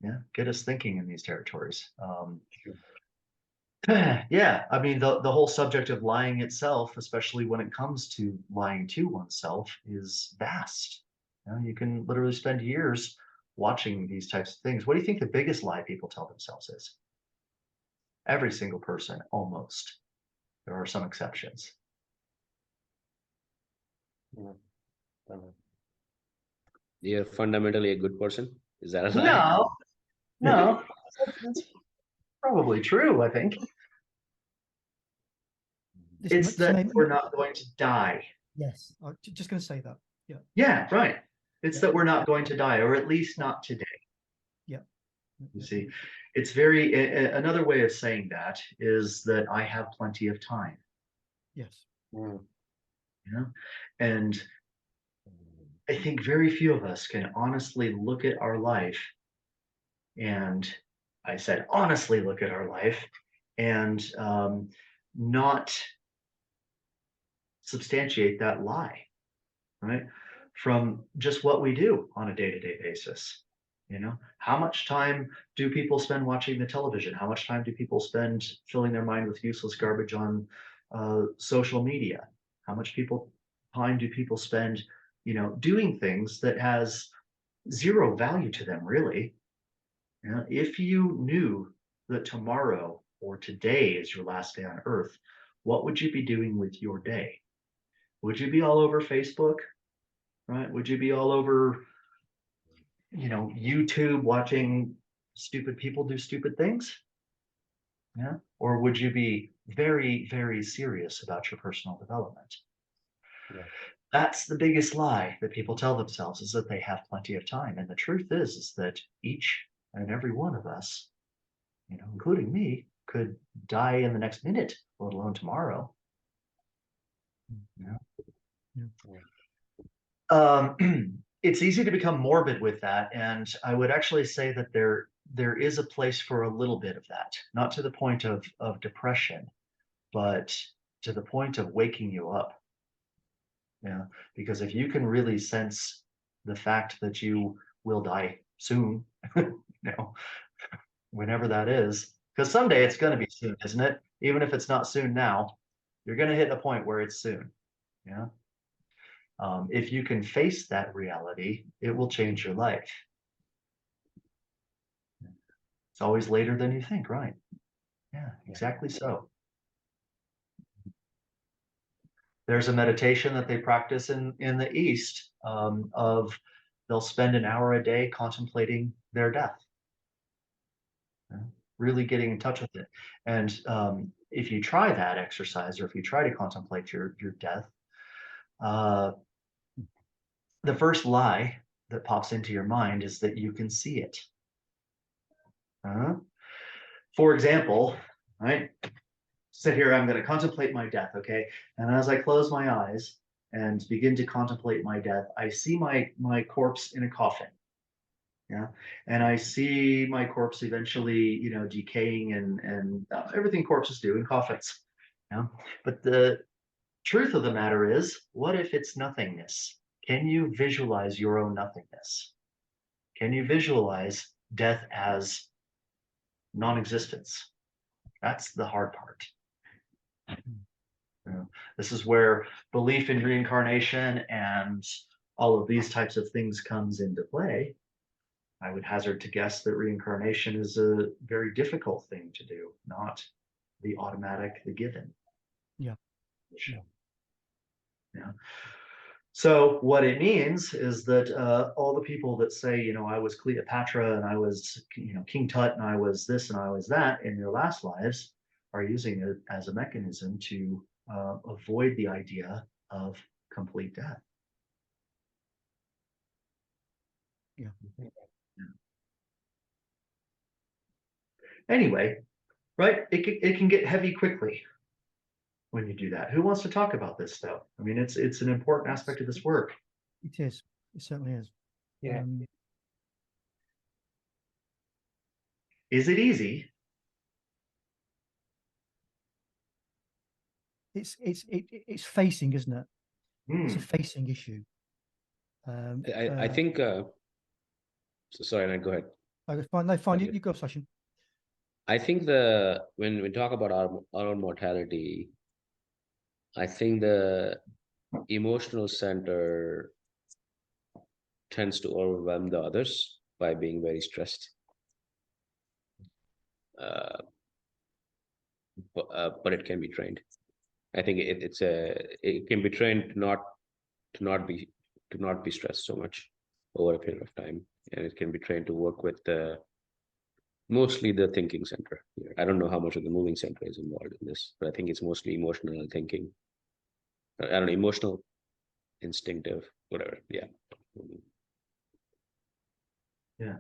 Yeah, get us thinking in these territories. Yeah, I mean, the whole subject of lying itself, especially when it comes to lying to oneself, is vast. You can literally spend years watching these types of things. What do you think the biggest lie people tell themselves is? Every single person, almost. There are some exceptions. You're fundamentally a good person. Is that a lie? No, that's probably true, I think. It's that we're not going to die. Yes, I'm just going to say that. Yeah. Yeah, right. It's that we're not going to die, or at least not today. Yeah. You see, it's another way of saying that is that I have plenty of time. Yes. And I think very few of us can honestly look at our life, and I said honestly look at our life, and not substantiate that lie, right? From just what we do on a day-to-day basis. How much time do people spend watching the television? How much time do people spend filling their mind with useless garbage on social media? How much time do people spend, doing things that has zero value to them, really? If you knew that tomorrow or today is your last day on earth, what would you be doing with your day? Would you be all over Facebook, right? Would you be all over, YouTube watching stupid people do stupid things? Yeah. Or would you be very, very serious about your personal development? Yeah. That's the biggest lie that people tell themselves, is that they have plenty of time. And the truth is that each and every one of us, including me, could die in the next minute, let alone tomorrow. It's easy to become morbid with that, and I would actually say that there is a place for a little bit of that, not to the point of depression, but to the point of waking you up. Yeah, because if you can really sense the fact that you will die soon, whenever that is, because someday it's going to be soon, isn't it? Even if it's not soon now, you're going to hit a point where it's soon. Yeah. If you can face that reality, it will change your life. It's always later than you think, right? Yeah, exactly so. There's a meditation that they practice in the East, of they'll spend an hour a day contemplating their death. Really getting in touch with it. And if you try that exercise, or if you try to contemplate your death, the first lie that pops into your mind is that you can see it. For example, right? Sit here, I'm going to contemplate my death, okay? And as I close my eyes and begin to contemplate my death, I see my corpse in a coffin. Yeah. And I see my corpse eventually, decaying and everything corpses do in coffins. Yeah. But the truth of the matter is, what if it's nothingness? Can you visualize your own nothingness? Can you visualize death as non-existence? That's the hard part. This is where belief in reincarnation and all of these types of things comes into play. I would hazard to guess that reincarnation is a very difficult thing to do, not the automatic, the given. Yeah. Yeah. So what it means is that all the people that say, I was Cleopatra and I was, King Tut and I was this and I was that in their last lives are using it as a mechanism to avoid the idea of complete death. Yeah. Anyway, right? It can get heavy quickly when you do that. Who wants to talk about this stuff? I mean, it's an important aspect of this work. It is. It certainly is. Yeah. Is it easy? It's facing, isn't it? It's a facing issue. I think. Sorry, Nat, go ahead. Fine. No, fine. You go, Sachin. I think when we talk about our own mortality, I think the emotional center tends to overwhelm the others by being very stressed. But it can be trained. I think it can be trained to not be stressed so much over a period of time, and it can be trained to work with mostly the thinking center. I don't know how much of the moving center is involved in this, but I think it's mostly emotional thinking. I don't know, emotional, instinctive, whatever. Yeah. Yeah.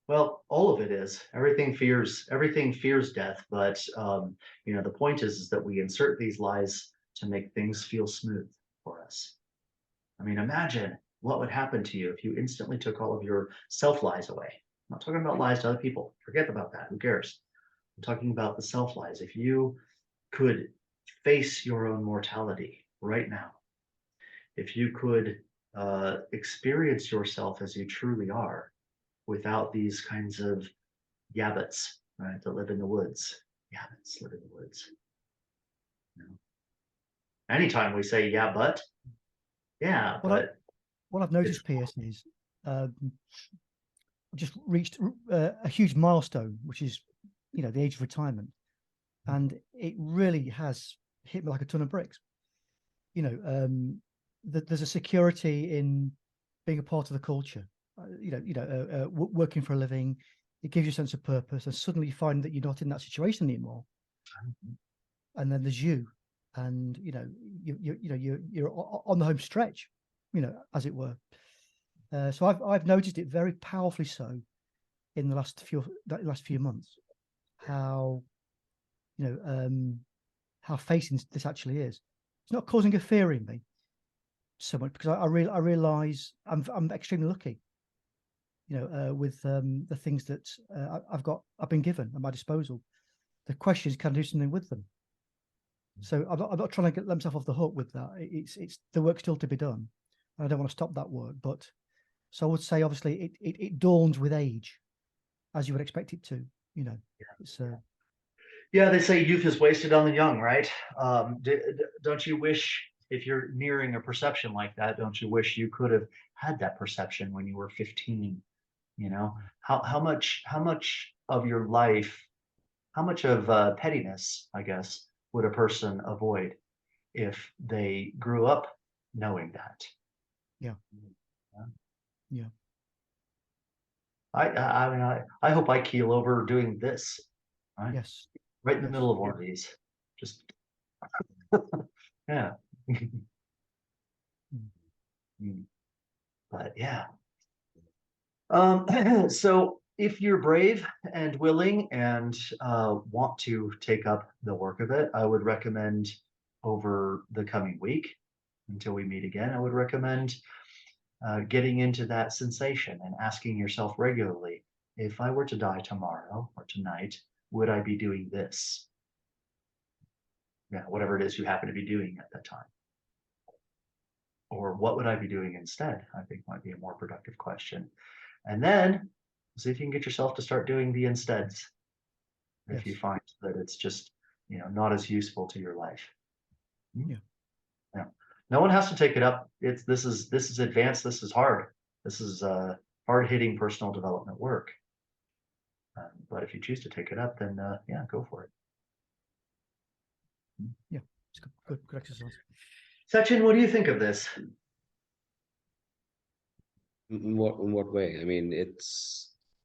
Well, all of it is. Everything fears death, but the point is that we insert these lies to make things feel smooth for us. I mean, imagine what would happen to you if you instantly took all of your self lies away. I'm not talking about lies to other people. Forget about that. Who cares? I'm talking about the self lies. If you could face your own mortality right now, if you could experience yourself as you truly are, without these kinds of yabbits, right, that live in the woods. Yabbits live in the woods. Anytime we say yeah, but what I've noticed, Piers, is just reached a huge milestone, which is the age of retirement, and it really has hit me like a ton of bricks. There's a security in being a part of the culture. Working for a living, it gives you a sense of purpose, and suddenly you find that you're not in that situation anymore. And then there's you, and you're on the home stretch, as it were. So I've noticed it very powerfully so in the last few months, how how facing this actually is. It's not causing a fear in me so much, because I realize I'm extremely lucky, with the things that I've been given at my disposal. The question is, can I do something with them? So I'm not trying to let myself off the hook with that. It's the work still to be done, and I don't want to stop that work. But so I would say, obviously, it dawns with age, as you would expect it to. It's Yeah, they say youth is wasted on the young, right? Don't you wish, if you're nearing a perception like that, don't you wish you could have had that perception when you were 15? How much of your life, how much of pettiness, I guess, would a person avoid if they grew up knowing that? Yeah. I mean, I hope I keel over doing this, right? Yes. Right in the middle of one of these. Just yeah. But yeah. So if you're brave and willing and want to take up the work of it, I would recommend, over the coming week, until we meet again, I would recommend getting into that sensation and asking yourself regularly, if I were to die tomorrow or tonight, would I be doing this? Yeah, whatever it is you happen to be doing at that time. Or what would I be doing instead? I think might be a more productive question. And then see if you can get yourself to start doing the insteads. If you find that it's just, not as useful to your life. Yeah. Yeah. No one has to take it up. This is advanced. This is hard. This is hard-hitting personal development work. But if you choose to take it up, then yeah, go for it. Yeah, it's good exercise. Sachin, what do you think of this? In what way? I mean,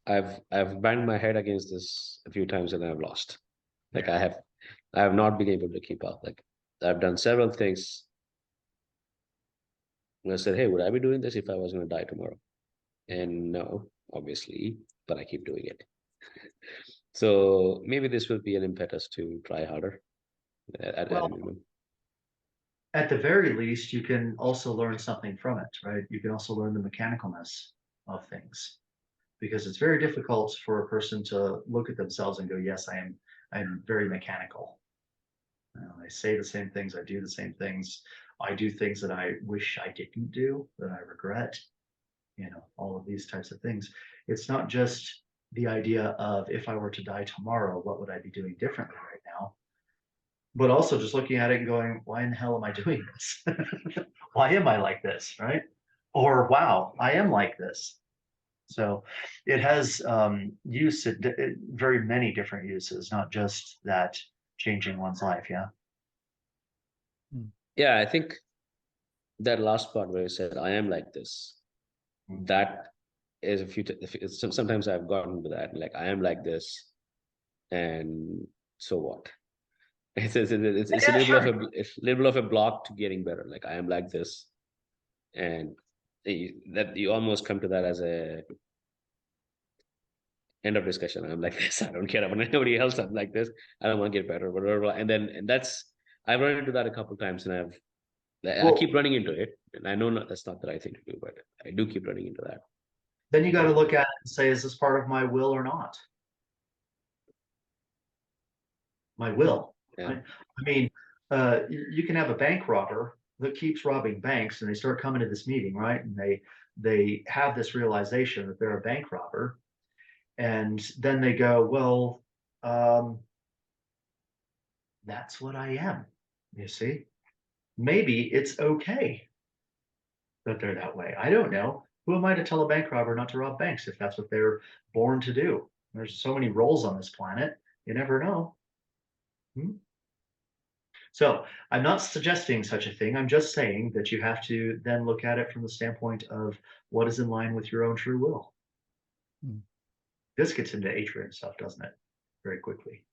I've banged my head against this a few times and I've lost. Like I have not been able to keep up. Like I've done several things. And I said, hey, would I be doing this if I was going to die tomorrow? And no, obviously, but I keep doing it. So maybe this will be an impetus to try harder. At the very least, you can also learn something from it, right? You can also learn the mechanicalness of things, because it's very difficult for a person to look at themselves and go, yes, I'm very mechanical. I say the same things, I do the same things, I do things that I wish I didn't do, that I regret, all of these types of things. It's not just the idea of, if I were to die tomorrow, what would I be doing differently right now? But also just looking at it and going, why in the hell am I doing this? Why am I like this, right? Or, wow, I am like this. So it has use at very many different uses, not just that changing one's life. Yeah. Yeah, I think that last part where you said, I am like this, that is sometimes I've gotten to that, like, I am like this, and so what? It's a little of a block to getting better. Like, I am like this, and that you almost come to that as a end of discussion. I'm like this. I don't care about anybody else. I'm like this. I don't want to get better, whatever. And that's, I've run into that a couple of times, and I keep running into it. And I know that's not the right thing to do, but I do keep running into that. Then you got to look at it and say, is this part of my will or not? My will. Yeah. Right? I mean, you can have a bank robber that keeps robbing banks, and they start coming to this meeting, right? And they have this realization that they're a bank robber, and then they go, well, that's what I am. You see, maybe it's okay that they're that way. I don't know. Who am I to tell a bank robber not to rob banks if that's what they're born to do? There's so many roles on this planet. You never know. So I'm not suggesting such a thing. I'm just saying that you have to then look at it from the standpoint of what is in line with your own true will. This gets into atrium stuff, doesn't it? Very quickly.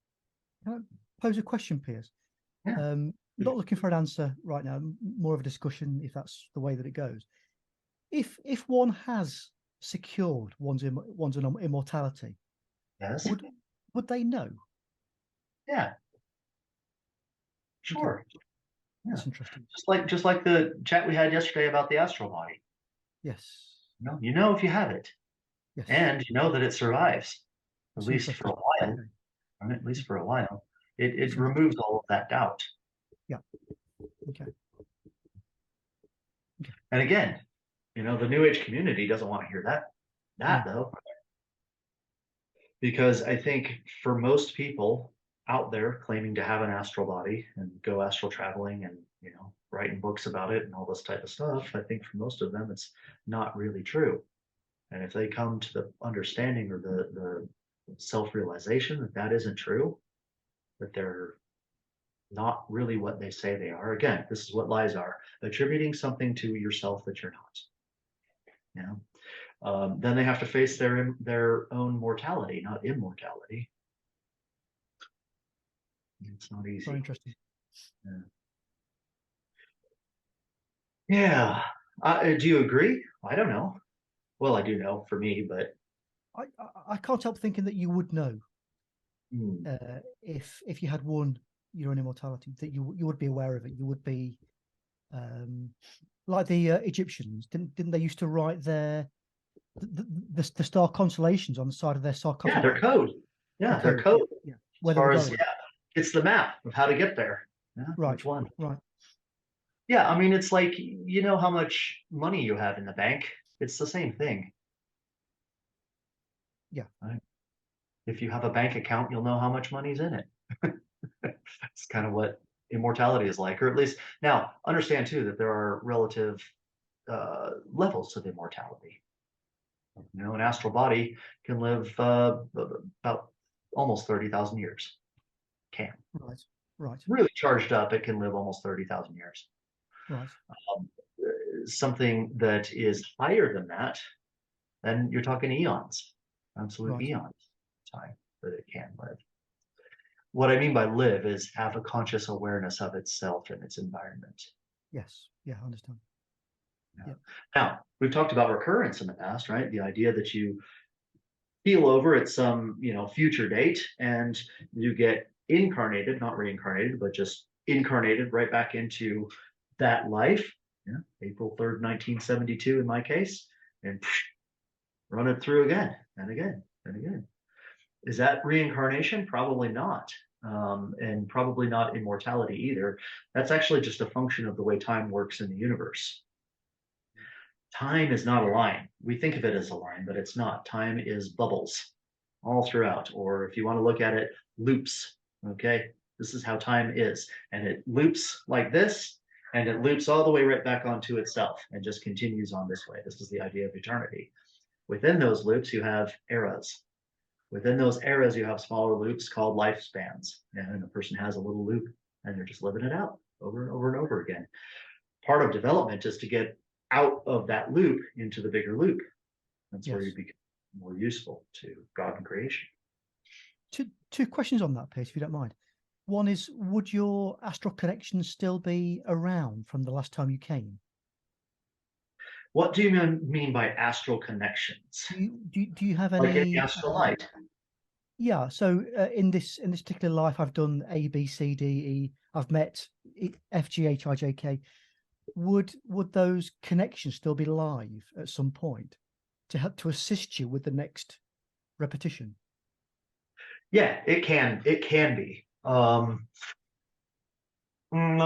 Can I pose a question, Piers? Yeah. Not looking for an answer right now, more of a discussion if that's the way that it goes. If one has secured one's immortality, Yes. would they know? Yeah. Sure. Okay. Yeah. That's interesting. Just like the chat we had yesterday about the astral body. Yes. You know if you have it. Yes. And you know that it survives. At That's least for a while. Okay. Right? At least for a while. It removes all of that doubt. Yeah. Okay. And again, the New Age community doesn't want to hear that though. Because I think for most people out there claiming to have an astral body and go astral traveling and, writing books about it and all this type of stuff, I think for most of them, it's not really true. And if they come to the understanding or the self-realization that that isn't true, that they're not really what they say they are. Again, this is what lies are: attributing something to yourself that you're not. Then they have to face their own mortality, not immortality. It's not easy. Very interesting. Yeah. Do you agree? I don't know. Well, I do know for me, but I can't help thinking that you would know if you had won your own immortality, that you would be aware of it. You would be like the Egyptians. Didn't they used to write the star constellations on the side of their sarcophagus? Yeah, their code. Yeah, their code. Yeah. As far as it's the map of how to get there. Yeah, right. Which one? Right. Yeah, I mean, it's like, how much money you have in the bank. It's the same thing. Yeah. Right? If you have a bank account, you'll know how much money's in it. It's kind of what immortality is like, or at least now understand too that there are relative levels of immortality. An astral body can live about almost 30,000 years. Can. Right. Really charged up, it can live almost 30,000 years. Right. Something that is higher than that, then you're talking eons, absolute eons time that it can live. What I mean by live is have a conscious awareness of itself and its environment. Yes. Yeah, I understand. Yeah. Now, we've talked about recurrence in the past, right? The idea that you keel over at some, future date and you get incarnated, not reincarnated, but just incarnated right back into that life. Yeah. April 3rd, 1972 in my case, and run it through again and again and again. Is that reincarnation? Probably not. And probably not immortality either. That's actually just a function of the way time works in the universe. Time is not a line. We think of it as a line, but it's not. Time is bubbles all throughout, or if you want to look at it, loops. Okay, this is how time is, and it loops like this, and it loops all the way right back onto itself and just continues on this way. This is the idea of eternity. Within those loops, you have eras. Within those eras, you have smaller loops called lifespans, and a person has a little loop, and they're just living it out over and over and over again. Part of development is to get out of that loop into the bigger loop. That's where you become more useful to God and creation. Two questions on that, Piers, if you don't mind. One is, would your astral connection still be around from the last time you came? What do you mean by astral connections? Do you have any, like in the astral light? Yeah. So in this particular life, I've done A, B, C, D, E. I've met F, G, H, I, J, K. Would those connections still be live at some point to help to assist you with the next repetition? Yeah, it can be. Let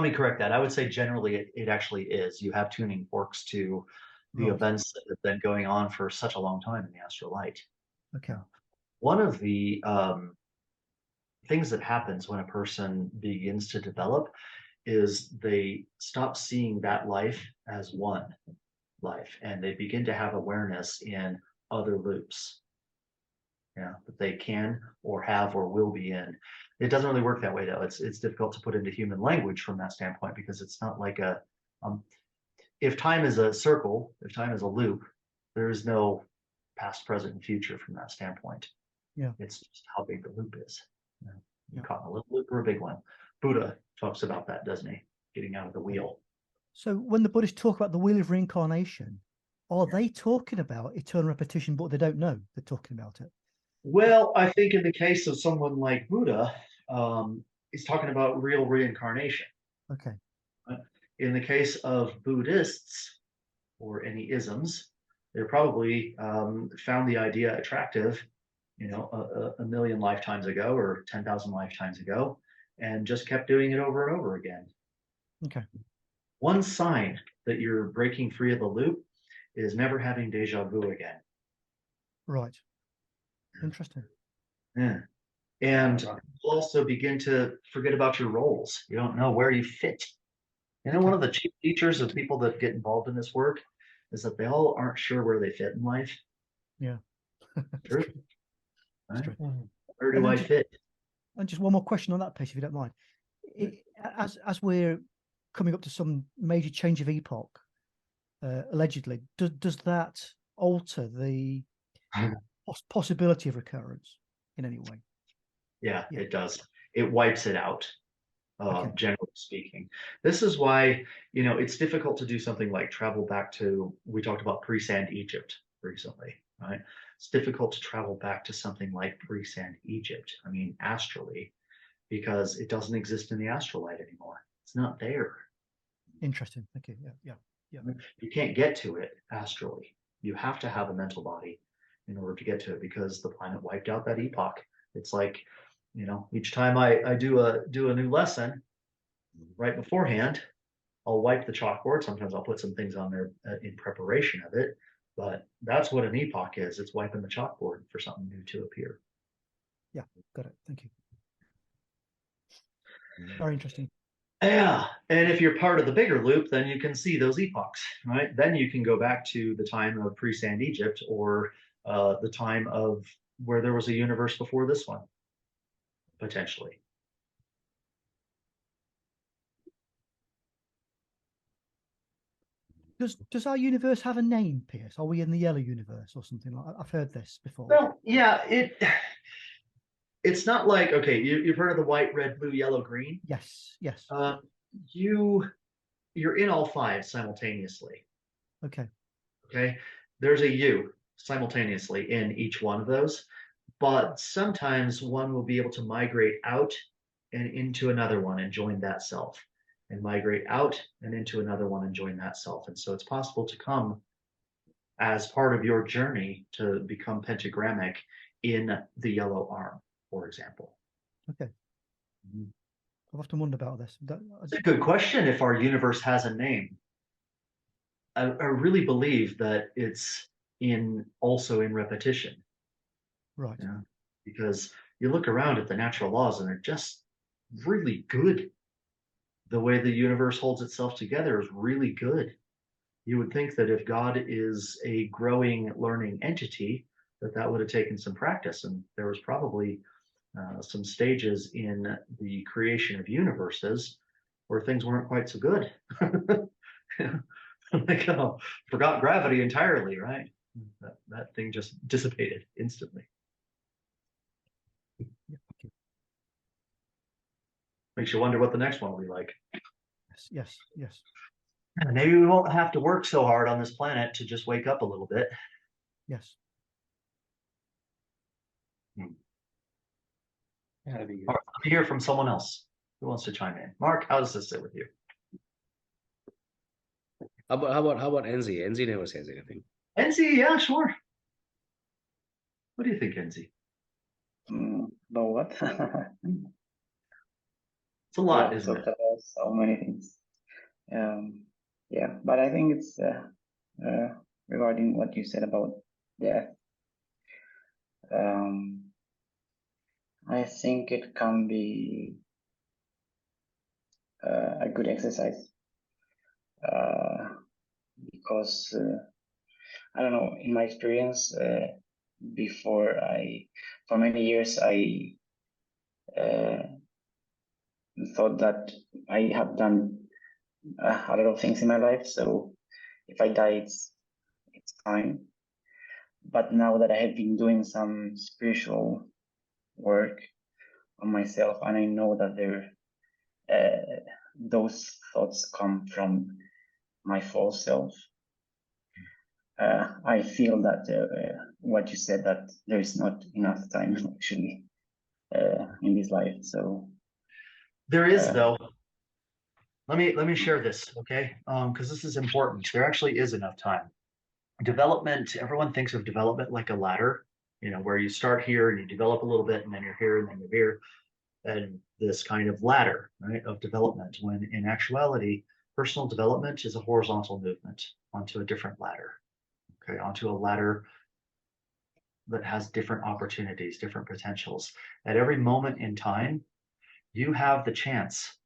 me correct that. I would say generally it actually is. You have tuning forks to the events that have been going on for such a long time in the astral light. Okay. One of the things that happens when a person begins to develop is they stop seeing that life as one life, and they begin to have awareness in other loops. Yeah, that they can or have or will be in. It doesn't really work that way though. It's difficult to put into human language from that standpoint because it's not like a if time is a circle, if time is a loop, there is no past, present, and future from that standpoint. Yeah. It's just how big the loop is. You know, you Yeah. caught in a little loop or a big one. Buddha talks about that, doesn't he? Getting out of the wheel. So when the Buddhists talk about the wheel of reincarnation, are they talking about eternal repetition, but they don't know they're talking about it? Well, I think in the case of someone like Buddha, he's talking about real reincarnation. Okay. In the case of Buddhists or any isms, they probably found the idea attractive, you know, a million lifetimes ago or 10,000 lifetimes ago, and just kept doing it over and over again. Okay. One sign that you're breaking free of the loop is never having deja vu again. Right. Interesting. Yeah. And you'll also begin to forget about your roles. You don't know where you fit. You know, one of the chief features of people that get involved in this work is that they all aren't sure where they fit in life. Yeah. True. That's Right? true. Where And do then I just- fit? And just one more question on that piece, if you don't mind. As we're coming up to some major change of epoch, allegedly, does that alter the possibility of recurrence in any way? Yeah, Yeah. it does. It wipes it out, Okay. generally speaking. This is why, you know, it's difficult to do something like travel back to, we talked about pre-sand Egypt recently, right? It's difficult to travel back to something like pre-sand Egypt. I mean, astrally, because it doesn't exist in the astral light anymore. It's not there. Interesting. Thank you. Yeah. You can't get to it astrally. You have to have a mental body in order to get to it because the planet wiped out that epoch. It's like, you know, each time I do a new lesson right beforehand, I'll wipe the chalkboard. Sometimes I'll put some things on there in preparation of it, but that's what an epoch is. It's wiping the chalkboard for something new to appear. Yeah. Got it. Thank you. Very interesting. Yeah, and if you're part of the bigger loop, then you can see those epochs, right? Then you can go back to the time of pre-sand Egypt or the time of where there was a universe before this one, potentially. Does our universe have a name, Pierce? Are we in the yellow universe or something like that? I've heard this before. Well, yeah, it's not like, okay, you've heard of the white, red, blue, yellow, green. Yes. You're in all five simultaneously. Okay. Okay, there's a you simultaneously in each one of those, but sometimes one will be able to migrate out and into another one and join that self, and migrate out and into another one and join that self. And so it's possible to come as part of your journey to become pentagrammic in the yellow arm, for example. Okay. I've often wondered about this. It's a good question if our universe has a name. I really believe that it's also in repetition. Right. Yeah. Because you look around at the natural laws and they're just really good. The way the universe holds itself together is really good. You would think that if God is a growing, learning entity, that would have taken some practice. And there was probably some stages in the creation of universes where things weren't quite so good. Like, oh, forgot gravity entirely, right? That thing just dissipated instantly. Makes you wonder what the next one will be like. Yes. Maybe we won't have to work so hard on this planet to just wake up a little bit. Yes. That'd be good. All right, let me hear from someone else who wants to chime in. Mark, how does this sit with you? How about NZ? NZ never says anything. NZ, yeah, sure. What do you think, NZ? About what? It's a lot, Yeah, isn't talked it? about so many things. Yeah, but I think it's regarding what you said about death. I think it can be a good exercise because I don't know, in my experience, before for many years, I thought that I have done a lot of things in my life. So if I die, it's fine. But now that I have been doing some spiritual work on myself, and I know that those thoughts come from my false self, I feel that what you said, that there is not enough time actually in this life. So there is though. Let me share this, okay? Because this is important. There actually is enough time. Development, everyone thinks of development like a ladder, where you start here and you develop a little bit and then you're here and then you're here, and this kind of ladder, right, of development, when in actuality, personal development is a horizontal movement onto a different ladder, okay, onto a ladder that has different opportunities, different potentials. At every moment in time, you have the chance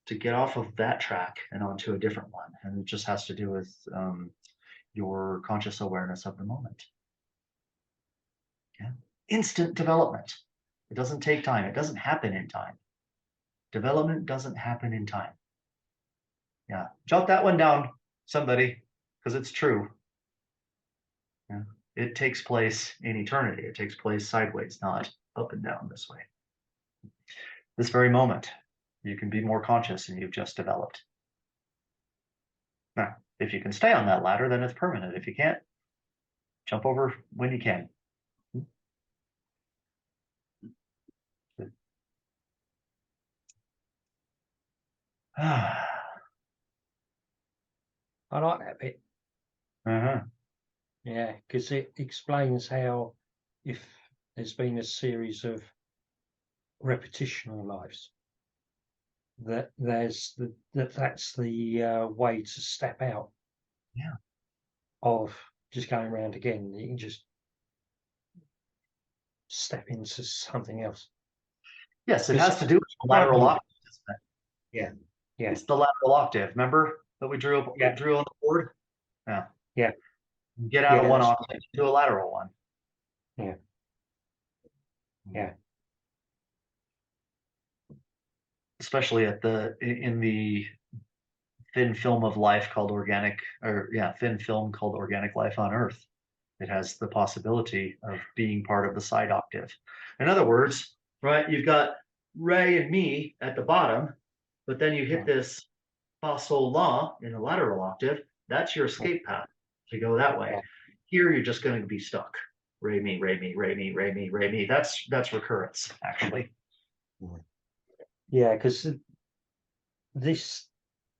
to get off of that track and onto a different one. And it just has to do with your conscious awareness of the moment. Yeah. Instant development. It doesn't take time. It doesn't happen in time. Development doesn't happen in time. Yeah. Jot that one down, somebody, because it's true. Yeah. It takes place in eternity. It takes place sideways, not up and down this way. This very moment, you can be more conscious and you've just developed. Now, if you can stay on that ladder, then it's permanent. If you can't, jump over when you can. I like that bit. Uh-huh. Yeah, because it explains how, if there's been a series of repetitional lives, that's the way to step out. Yeah. Of just going around again. You can just step into something else. Yes, it has to do with the lateral octave, isn't it? Yeah. Yeah. It's the lateral octave. Remember that we drew on the board? Yeah. Yeah. Get out of one octave to a lateral one. Yeah. Yeah. Especially in the thin film of life called thin film called organic life on Earth. It has the possibility of being part of the side octave. In other words, right, you've got Ray and me at the bottom, but then you hit this fa sol la in the lateral octave. That's your escape path to go that way. Here you're just going to be stuck. Ray me, Ray me, Ray me, Ray me, Ray me. That's recurrence, actually. Yeah, because this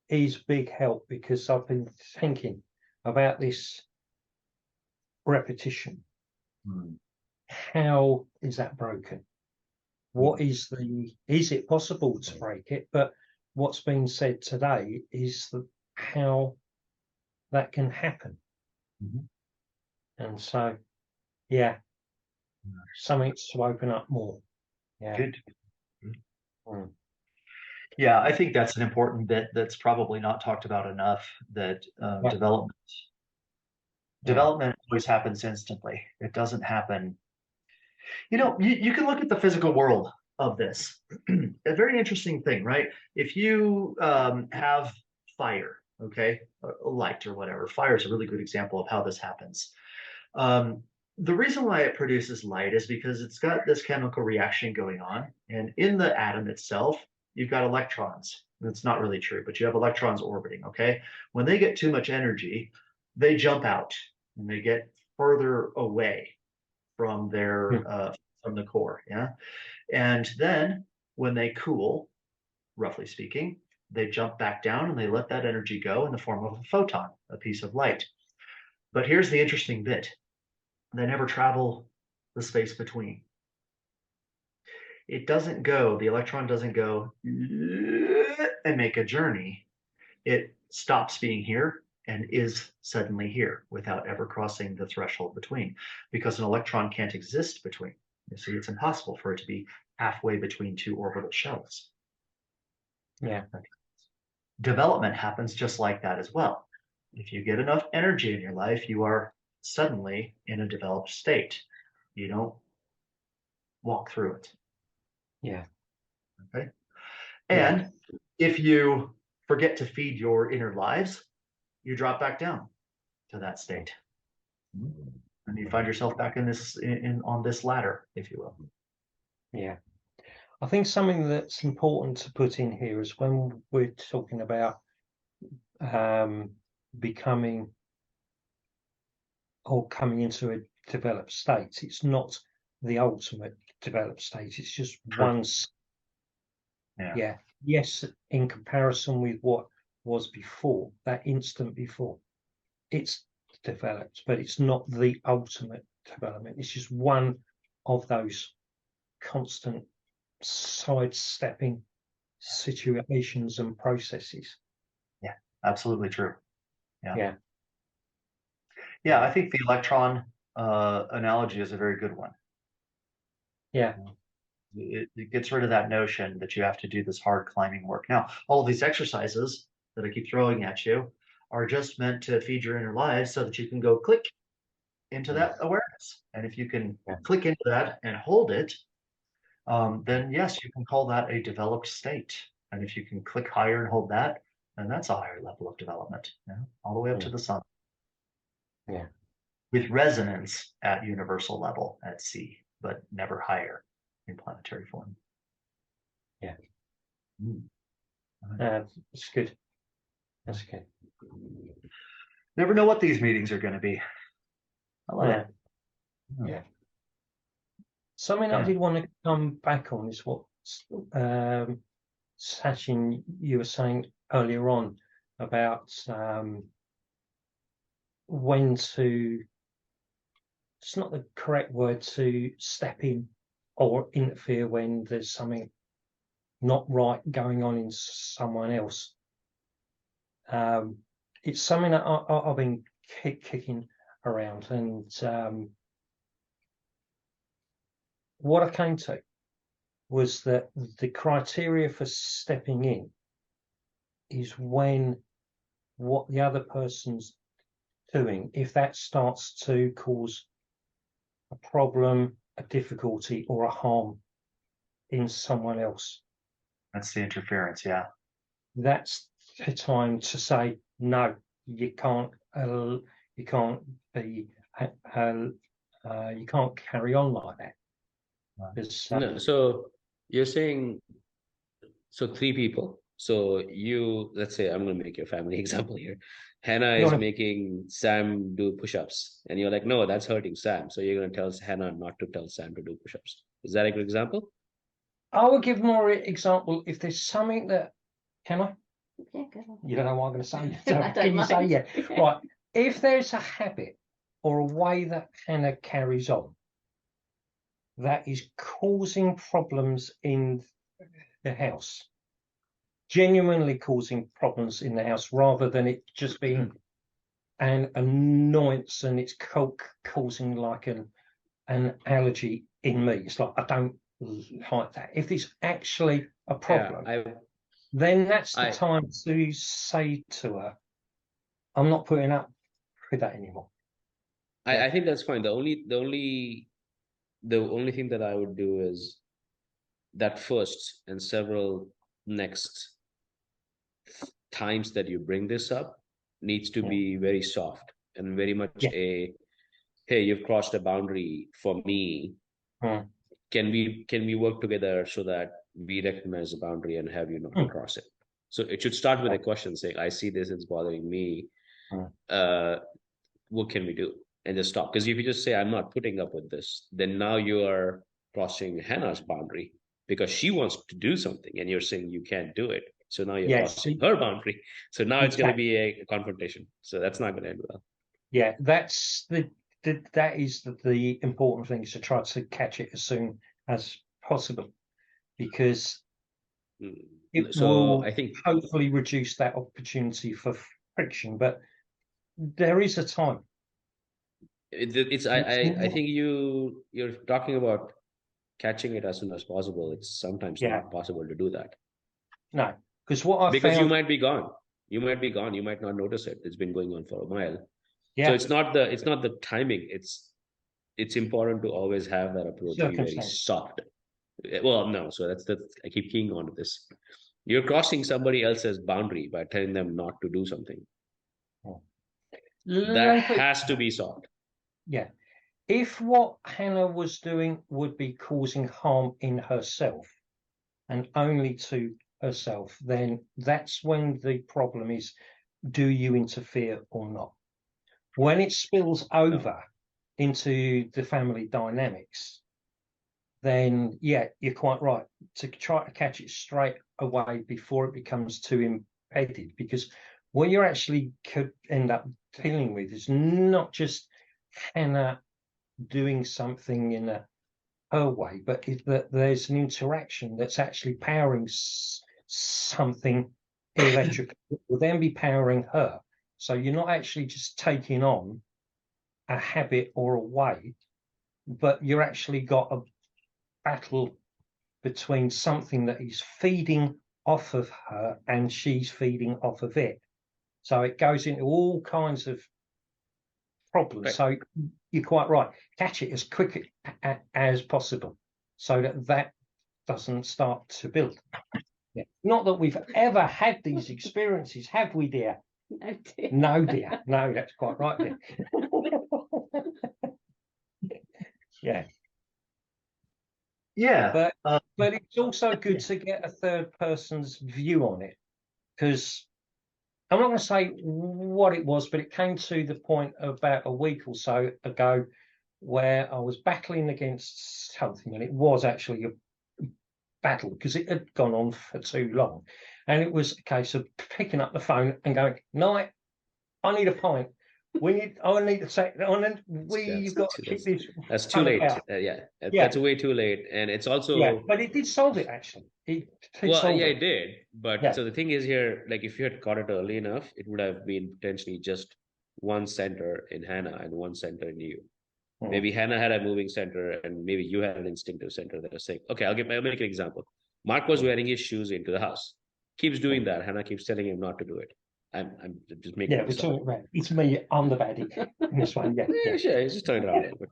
is big help, because I've been thinking about this repetition. How is that broken? What is it possible to break it? But what's been said today is how that can happen. And so, yeah, something to open up more. Yeah. Good. Yeah, I think that's an important bit that's probably not talked about enough, that development always happens instantly. It doesn't happen. You can look at the physical world of this. A very interesting thing, right? If you have fire, okay, a light or whatever, fire is a really good example of how this happens. The reason why it produces light is because it's got this chemical reaction going on, and in the atom itself, you've got electrons. That's not really true, but you have electrons orbiting, okay? When they get too much energy, they jump out and they get further away from from the core, yeah? And then when they cool, roughly speaking, they jump back down and they let that energy go in the form of a photon, a piece of light. But here's the interesting bit. They never travel the space between. The electron doesn't go and make a journey. It stops being here and is suddenly here without ever crossing the threshold between, because an electron can't exist between. You see, it's impossible for it to be halfway between two orbital shells. Yeah. Development happens just like that as well. If you get enough energy in your life, you are suddenly in a developed state. You don't walk through it. Yeah. Okay. Yeah. And if you forget to feed your inner lives, you drop back down to that state. And you find yourself back in this on this ladder, if you will. Yeah. I think something that's important to put in here is when we're talking about becoming or coming into a developed state, it's not the ultimate developed state. It's just one. Yeah. Yes, in comparison with what was before, that instant before, it's developed, but it's not the ultimate development. It's just one of those constant sidestepping situations and processes. Yeah, absolutely true. Yeah. Yeah, I think the electron analogy is a very good one. Yeah. It gets rid of that notion that you have to do this hard climbing work. Now, all of these exercises that I keep throwing at you are just meant to feed your inner lives so that you can go click into that awareness. And if you can click into that and hold it, then yes, you can call that a developed state. And if you can click higher and hold that, then that's a higher level of development, all the way up to the sun. Yeah. With resonance at universal level at sea, but never higher in planetary form. Yeah. It's good. That's good. Never know what these meetings are going to be. I love it. Yeah. Something I did want to come back on is what Sachin, you were saying earlier on about when to, it's not the correct word, to step in or interfere when there's something not right going on in someone else. It's something that I've been kicking around, and what I came to was that the criteria for stepping in is when what the other person's doing, if that starts to cause a problem, a difficulty, or a harm in someone else. That's the interference, yeah. That's the time to say, no, you can't be, you can't carry on like that. No, so you're saying, so 3 people. So you, let's say, I'm going to make your family example here. Hannah is making Sam do push-ups, and you're like, no, that's hurting Sam. So you're going to tell Hannah not to tell Sam to do push-ups. Is that a good example? I would give more example if there's something that, can I? Yeah, go on. You don't know what I'm going to say. I don't Can you say mind. yeah? Right. If there's a habit or a way that Hannah carries on that is causing problems in the house, genuinely causing problems in the house, rather than it just being an annoyance and it's causing like an allergy in me. It's like, I don't like that. If it's actually a problem, then that's the time to say to her, I'm not putting up with that anymore. I think that's fine. The only thing that I would do is that first and several next times that you bring this up needs to be very soft and very much a, hey, you've crossed a boundary for me. Can we work together so that we recognize the boundary and have you not cross it? So it should start with a question saying, I see this, it's bothering me. What can we do? And just stop. Because if you just say, I'm not putting up with this, then now you are crossing Hannah's boundary because she wants to do something and you're saying you can't do it. So now you're crossing her boundary. So now it's going to be a confrontation. So that's not going to end well. Yeah, that's that is the important thing, is to try to catch it as soon as possible, because it will, I think, hopefully reduce that opportunity for friction. But there is a time. I think you're talking about catching it as soon as possible. It's sometimes not possible to do that. No, because what I because found, you might be gone. You might be gone. You might not notice it. It's been going on for a while. Yeah. So it's not the timing. It's it's important to always have that approach be very Circumstance. soft. Well, no, so that's I keep keying on to this. You're crossing somebody else's boundary by telling them not to do something. That has to be soft. Yeah. If what Hannah was doing would be causing harm in herself and only to herself, then that's when the problem is, do you interfere or not? When it spills over into the family dynamics, then yeah, you're quite right to try to catch it straight away before it becomes too embedded, because what you actually could end up dealing with is not just Hannah doing something in her way, but that there's an interaction that's actually powering something electrical that will then be powering her. So you're not actually just taking on a habit or a way, but you're actually got a battle between something that is feeding off of her and she's feeding off of it. So it goes into all kinds of problems. Right. So you're quite right. Catch it as quick as possible so that doesn't start to build. Yeah. Not that we've ever had these experiences, have we, dear? No, dear. No, dear. No, that's quite right, dear. Yeah. Yeah. But it's also good to get a third person's view on it, because I'm not going to say what it was, but it came to the point about a week or so ago where I was battling against something, and it was actually a battle because it had gone on for too long. And it was a case of picking up the phone and going, "Night, I need a pint. I need to say, you've got to keep this." That's too late. That's way too late. And it's also, but it did solve it actually. It did. But so Yeah. the thing is here, like if you had caught it early enough, it would have been potentially just one center in Hannah and one center in you. Maybe Hannah had a moving center and maybe you had an instinctive center that was saying, okay, I'll make an example. Mark was wearing his shoes into the house. Keeps doing that. Hannah keeps telling him not to do it. I'm just making we're talking about it's me, I'm the baddie in this one. Sure, it's just turn it around a little bit.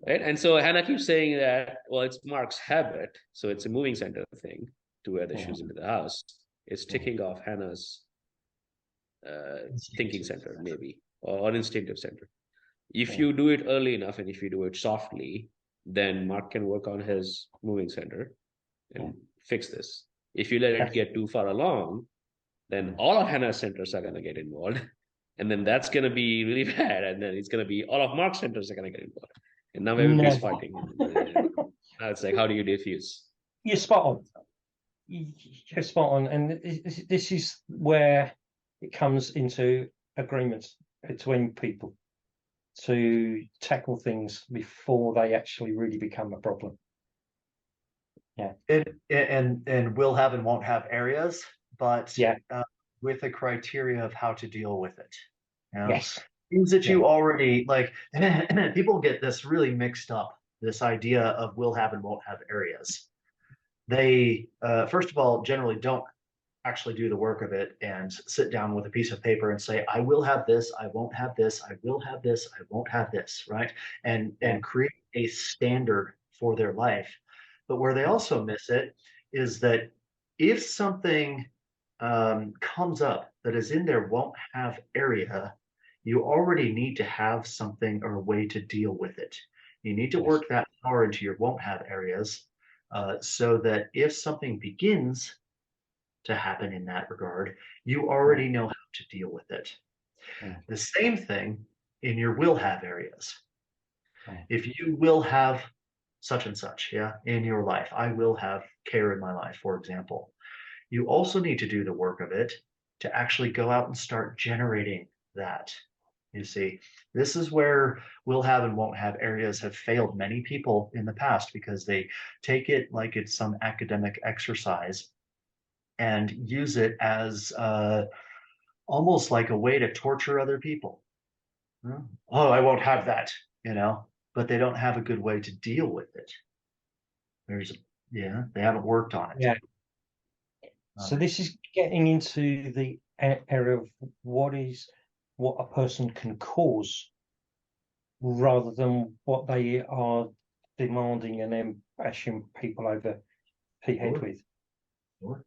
Right. And so Hannah keeps saying that, well, it's Mark's habit, so it's a moving center thing to wear the shoes into the house. It's ticking off Hannah's thinking center, maybe, or instinctive center. If you do it early enough and if you do it softly, then Mark can work on his moving center and fix this. If you let it get too far along, then all of Hannah's centers are going to get involved. And then that's going to be really bad. And then it's going to be all of Mark's centers are going to get involved. And now everybody's fighting. Now it's like, how do you diffuse? You're spot on. You're spot on. And this is where it comes into agreements between people to tackle things before they actually really become a problem. Yeah. And will have and won't have areas, but yeah, with a criteria of how to deal with it. You know? Yes. Things that you already like, and people get this really mixed up, this idea of will have and won't have areas. They, first of all, generally don't actually do the work of it and sit down with a piece of paper and say, I will have this, I won't have this, I will have this, I won't have this, right? And create a standard for their life. But where they also miss it is that if something comes up that is in their won't have area, you already need to have something or a way to deal with it. You need to work that power into your won't have areas so that if something begins to happen in that regard, you already know how to deal with it. The same thing in your will have areas. If you will have such and such, in your life, I will have care in my life, for example. You also need to do the work of it to actually go out and start generating that. You see, this is where will have and won't have areas have failed many people in the past because they take it like it's some academic exercise and use it as almost like a way to torture other people. Oh, I won't have that, but they don't have a good way to deal with it. They haven't worked on it. Yeah. So this is getting into the area of what a person can cause rather than what they are demanding and then bashing people over the head Sure. with. Sure.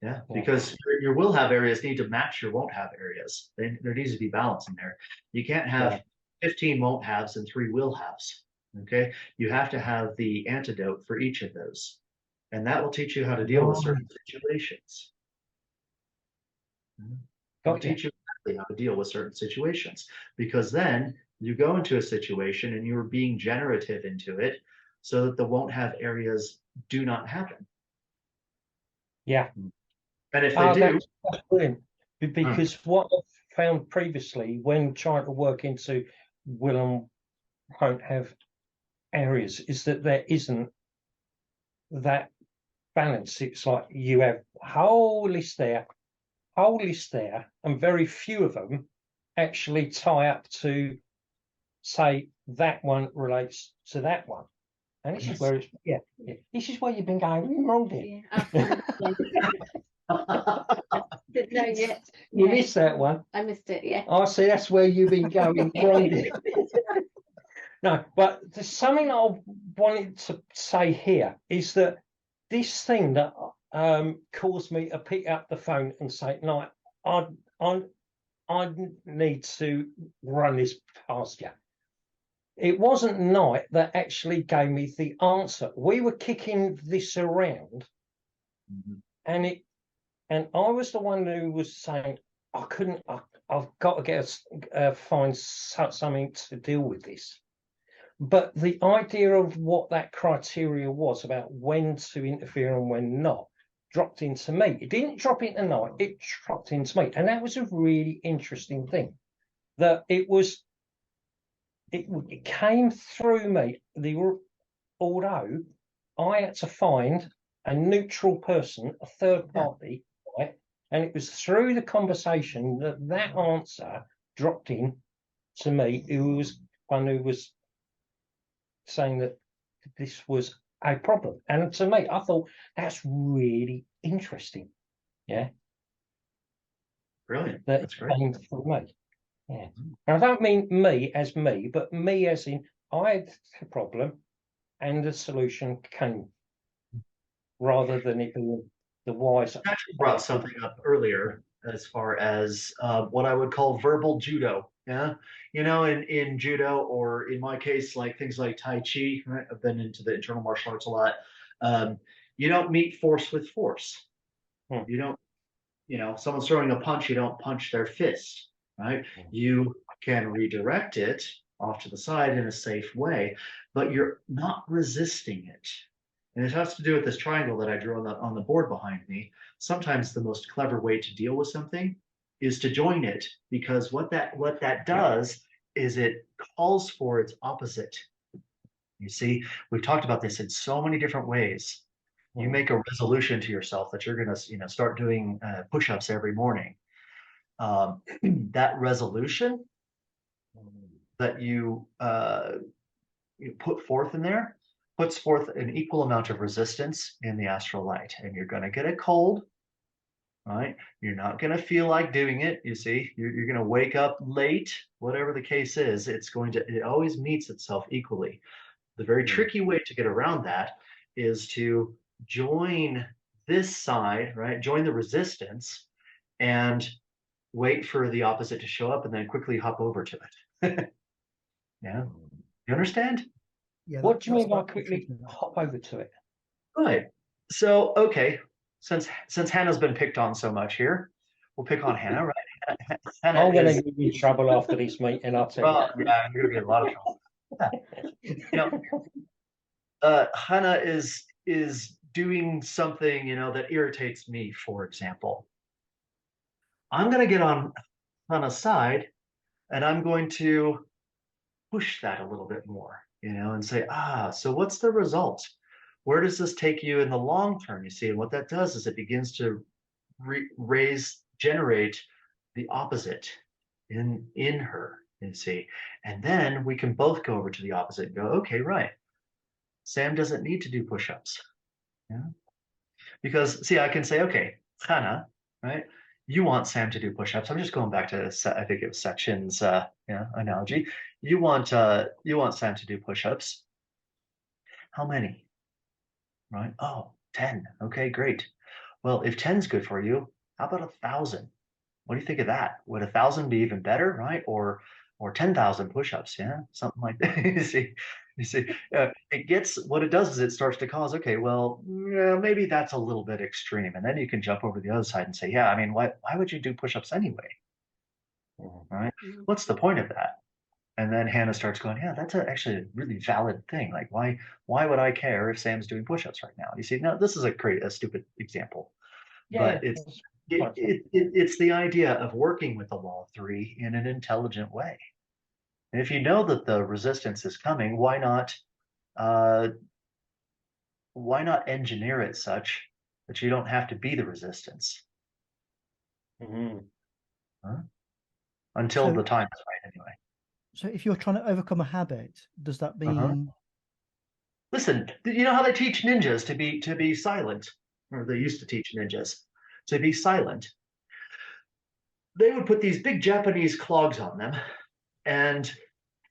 Yeah, Yeah. because your will have areas need to match your won't have areas. There needs to be balance in there. You can't have 15 won't haves and 3 will haves. Okay, you have to have the antidote for each of those, and that will teach you how to deal with certain situations. It'll Got you. teach you exactly how to deal with certain situations, because then you go into a situation and you're being generative into it so that the won't have areas do not happen. Yeah. And if they do, that's brilliant. Because what I've found previously when trying to work into will and won't have areas is that there isn't that balance. It's like you have whole list there, and very few of them actually tie up to say that one relates to that one. And this is where it's this is where you've been going wrong there. Didn't know yet. You missed that one. I missed it, yeah. I see that's where you've been going wrong there. No, but there's something I wanted to say here is that this thing that caused me to pick up the phone and say, no, I need to run this past you. It wasn't Knight that actually gave me the answer. We were kicking this around, and I was the one who was saying, I couldn't. I've got to find something to deal with this. But the idea of what that criteria was about when to interfere and when not dropped into me. It didn't drop into Knight, it dropped into me. And that was a really interesting thing. That it came through me, although I had to find a neutral person, a third party, right? And it was through the conversation that answer dropped in to me, who was one who was saying that this was a problem. And to me, I thought that's really interesting. Yeah. Brilliant. That's great. Came for me. Yeah. And I don't mean me as me, but me as in I had a problem and the solution came, rather than it being the wise. I actually brought something up earlier as far as what I would call verbal judo. Yeah, you know, in judo, or in my case, like things like Tai Chi, right? I've been into the internal martial arts a lot. You don't meet force with force. You don't, you know, someone's throwing a punch, you don't punch their fist, right? You can redirect it off to the side in a safe way, but you're not resisting it. And it has to do with this triangle that I drew on the board behind me. Sometimes the most clever way to deal with something is to join it, because what that does is it calls for its opposite. You see, we've talked about this in so many different ways. You make a resolution to yourself that you're going to, you know, start doing push-ups every morning. That resolution that you put forth in there puts forth an equal amount of resistance in the astral light, and you're going to get a cold, right? You're not going to feel like doing it. You see, you're going to wake up late, whatever the case is. It always meets itself equally. The very tricky way to get around that is to join this side, right? Join the resistance and wait for the opposite to show up and then quickly hop over to it. Yeah. You understand? Yeah. What do you mean by quickly hop over to it? Right. So, okay, since Hannah's been picked on so much here, we'll pick on Hannah, right? Hannah I'm going to get in trouble after this meeting, I'll tell you. Yeah, you're going to get a lot of trouble. You know, Hannah is doing something, you know, that irritates me, for example. I'm going to get on Hannah's side, and I'm going to push that a little bit more, you know, and say, so what's the result? Where does this take you in the long term? You see, and what that does is it begins to generate the opposite in her, you see. And then we can both go over to the opposite and go, okay, right. Sam doesn't need to do push-ups. Yeah. Because see, I can say, okay, Hannah, right? You want Sam to do push-ups. I'm just going back to, I think it was sections, analogy. you want Sam to do push-ups. How many? Right? Oh, 10. Okay, great. Well, if 10's good for you, how about 1,000? What do you think of that? Would 1,000 be even better, right? Or 10,000 push-ups, yeah, something like that. You see, it gets what it does is it starts to cause. Okay, well, yeah, maybe that's a little bit extreme, and then you can jump over to the other side and say, yeah, I mean, why would you do push-ups anyway? Right? What's the point of that? And then Hannah starts going, yeah, that's actually a really valid thing. Like, why would I care if Sam's doing push-ups right now? You see, now this is a stupid example, but it's the idea of working with the law of three in an intelligent way. And if you know that the resistance is coming, why not engineer it such that you don't have to be the resistance? Huh? Until the time is right, anyway. So if you're trying to overcome a habit, does that mean? Listen, you know how they teach ninjas to be silent, or they used to teach ninjas to be silent. They would put these big Japanese clogs on them and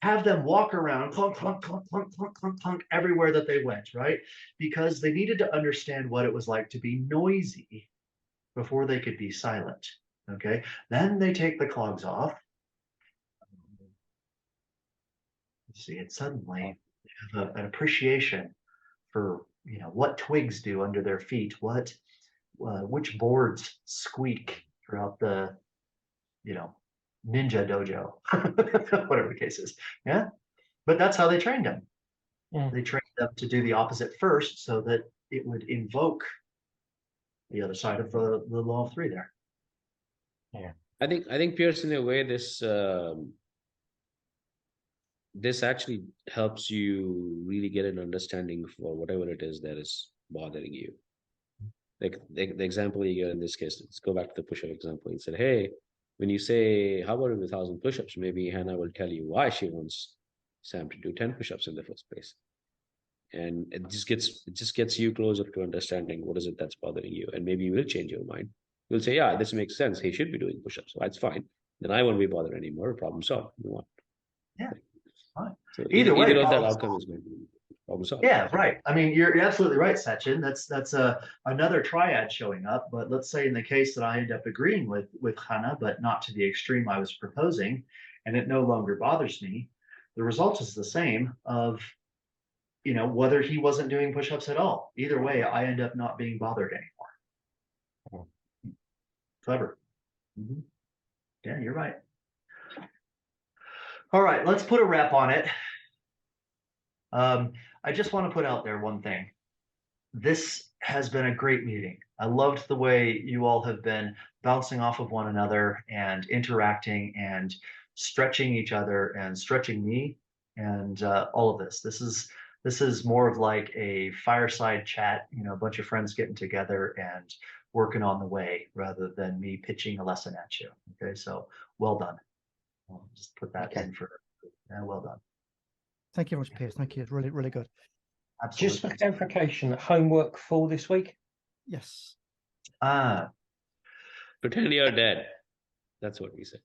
have them walk around, clunk, clunk, clunk, clunk, clunk, clunk, clunk, everywhere that they went, right? Because they needed to understand what it was like to be noisy before they could be silent. Okay, then they take the clogs off. You see, and suddenly they have an appreciation for what twigs do under their feet, which boards squeak throughout the ninja dojo, whatever the case is. Yeah, but that's how they trained them. They trained them to do the opposite first, so that it would invoke the other side of the law of three there. Yeah, I think Pierce, in a way, this actually helps you really get an understanding for whatever it is that is bothering you. Like the example you get in this case, let's go back to the push-up example. He said, hey, when you say, how about 1,000 push-ups, maybe Hannah will tell you why she wants Sam to do 10 push-ups in the first place. And it just gets you closer to understanding what is it that's bothering you. And maybe you will change your mind. You'll say, yeah, this makes sense. He should be doing push-ups. So that's fine. Then I won't be bothered anymore. Problem solved. Move on. Yeah. Fine. So Either way, of that outcome is going to be problem solved. Yeah, right. I mean, you're absolutely right, Sachin. That's another triad showing up. But let's say in the case that I end up agreeing with Hannah, but not to the extreme I was proposing, and it no longer bothers me, the result is the same of whether he wasn't doing push-ups at all. Either way, I end up not being bothered anymore. Clever. Yeah, you're right. All right, let's put a wrap on it. I just want to put out there one thing. This has been a great meeting. I loved the way you all have been bouncing off of one another and interacting and stretching each other and stretching me and all of this. This is more of like a fireside chat, a bunch of friends getting together and working on the way rather than me pitching a lesson at you. Okay, so well done. I'll just put that in for well done. Thank you very much, Piers. Thank you. It's really, really good. Absolutely. Just for clarification, homework for this week? Yes. Pretend you're dead. That's what we said.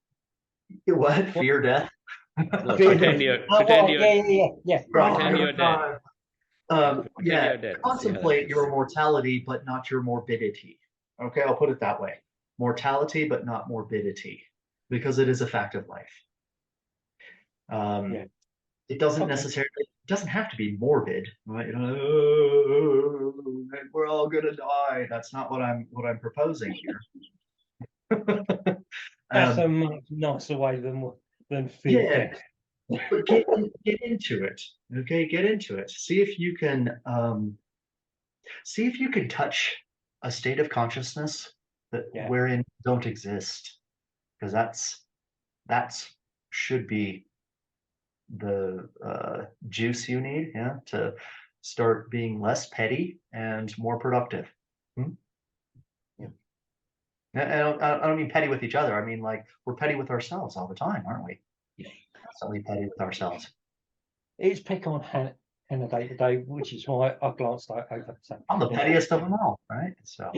What? Fear death? No, pretend you're Pretend you're dead. Yeah, contemplate your mortality, but not your morbidity. Okay, I'll put it that way. Mortality, but not morbidity, because it is a fact of life. It doesn't doesn't have to be morbid, right? We're all gonna die. That's not what I'm proposing here. That's a much nicer way than fear death. But get into it. Okay, get into it. See if you can touch a state of consciousness wherein you don't exist, because that's should be the juice you need, to start being less petty and more productive. I don't mean petty with each other. I mean, like, we're petty with ourselves all the time, aren't we? Constantly petty with ourselves. It's pick on Hannah Day today, which is why I glanced over. So I'm the pettiest of them all, right? So,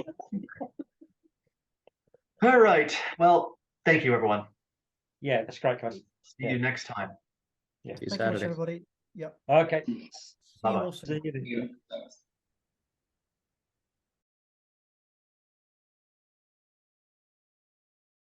all right. Well, thank you, everyone. Yeah, that's great, guys. See you next time. Yeah. See you Thank you much, Saturday. everybody. Yep. Okay. See you Bye-bye. all soon. See you.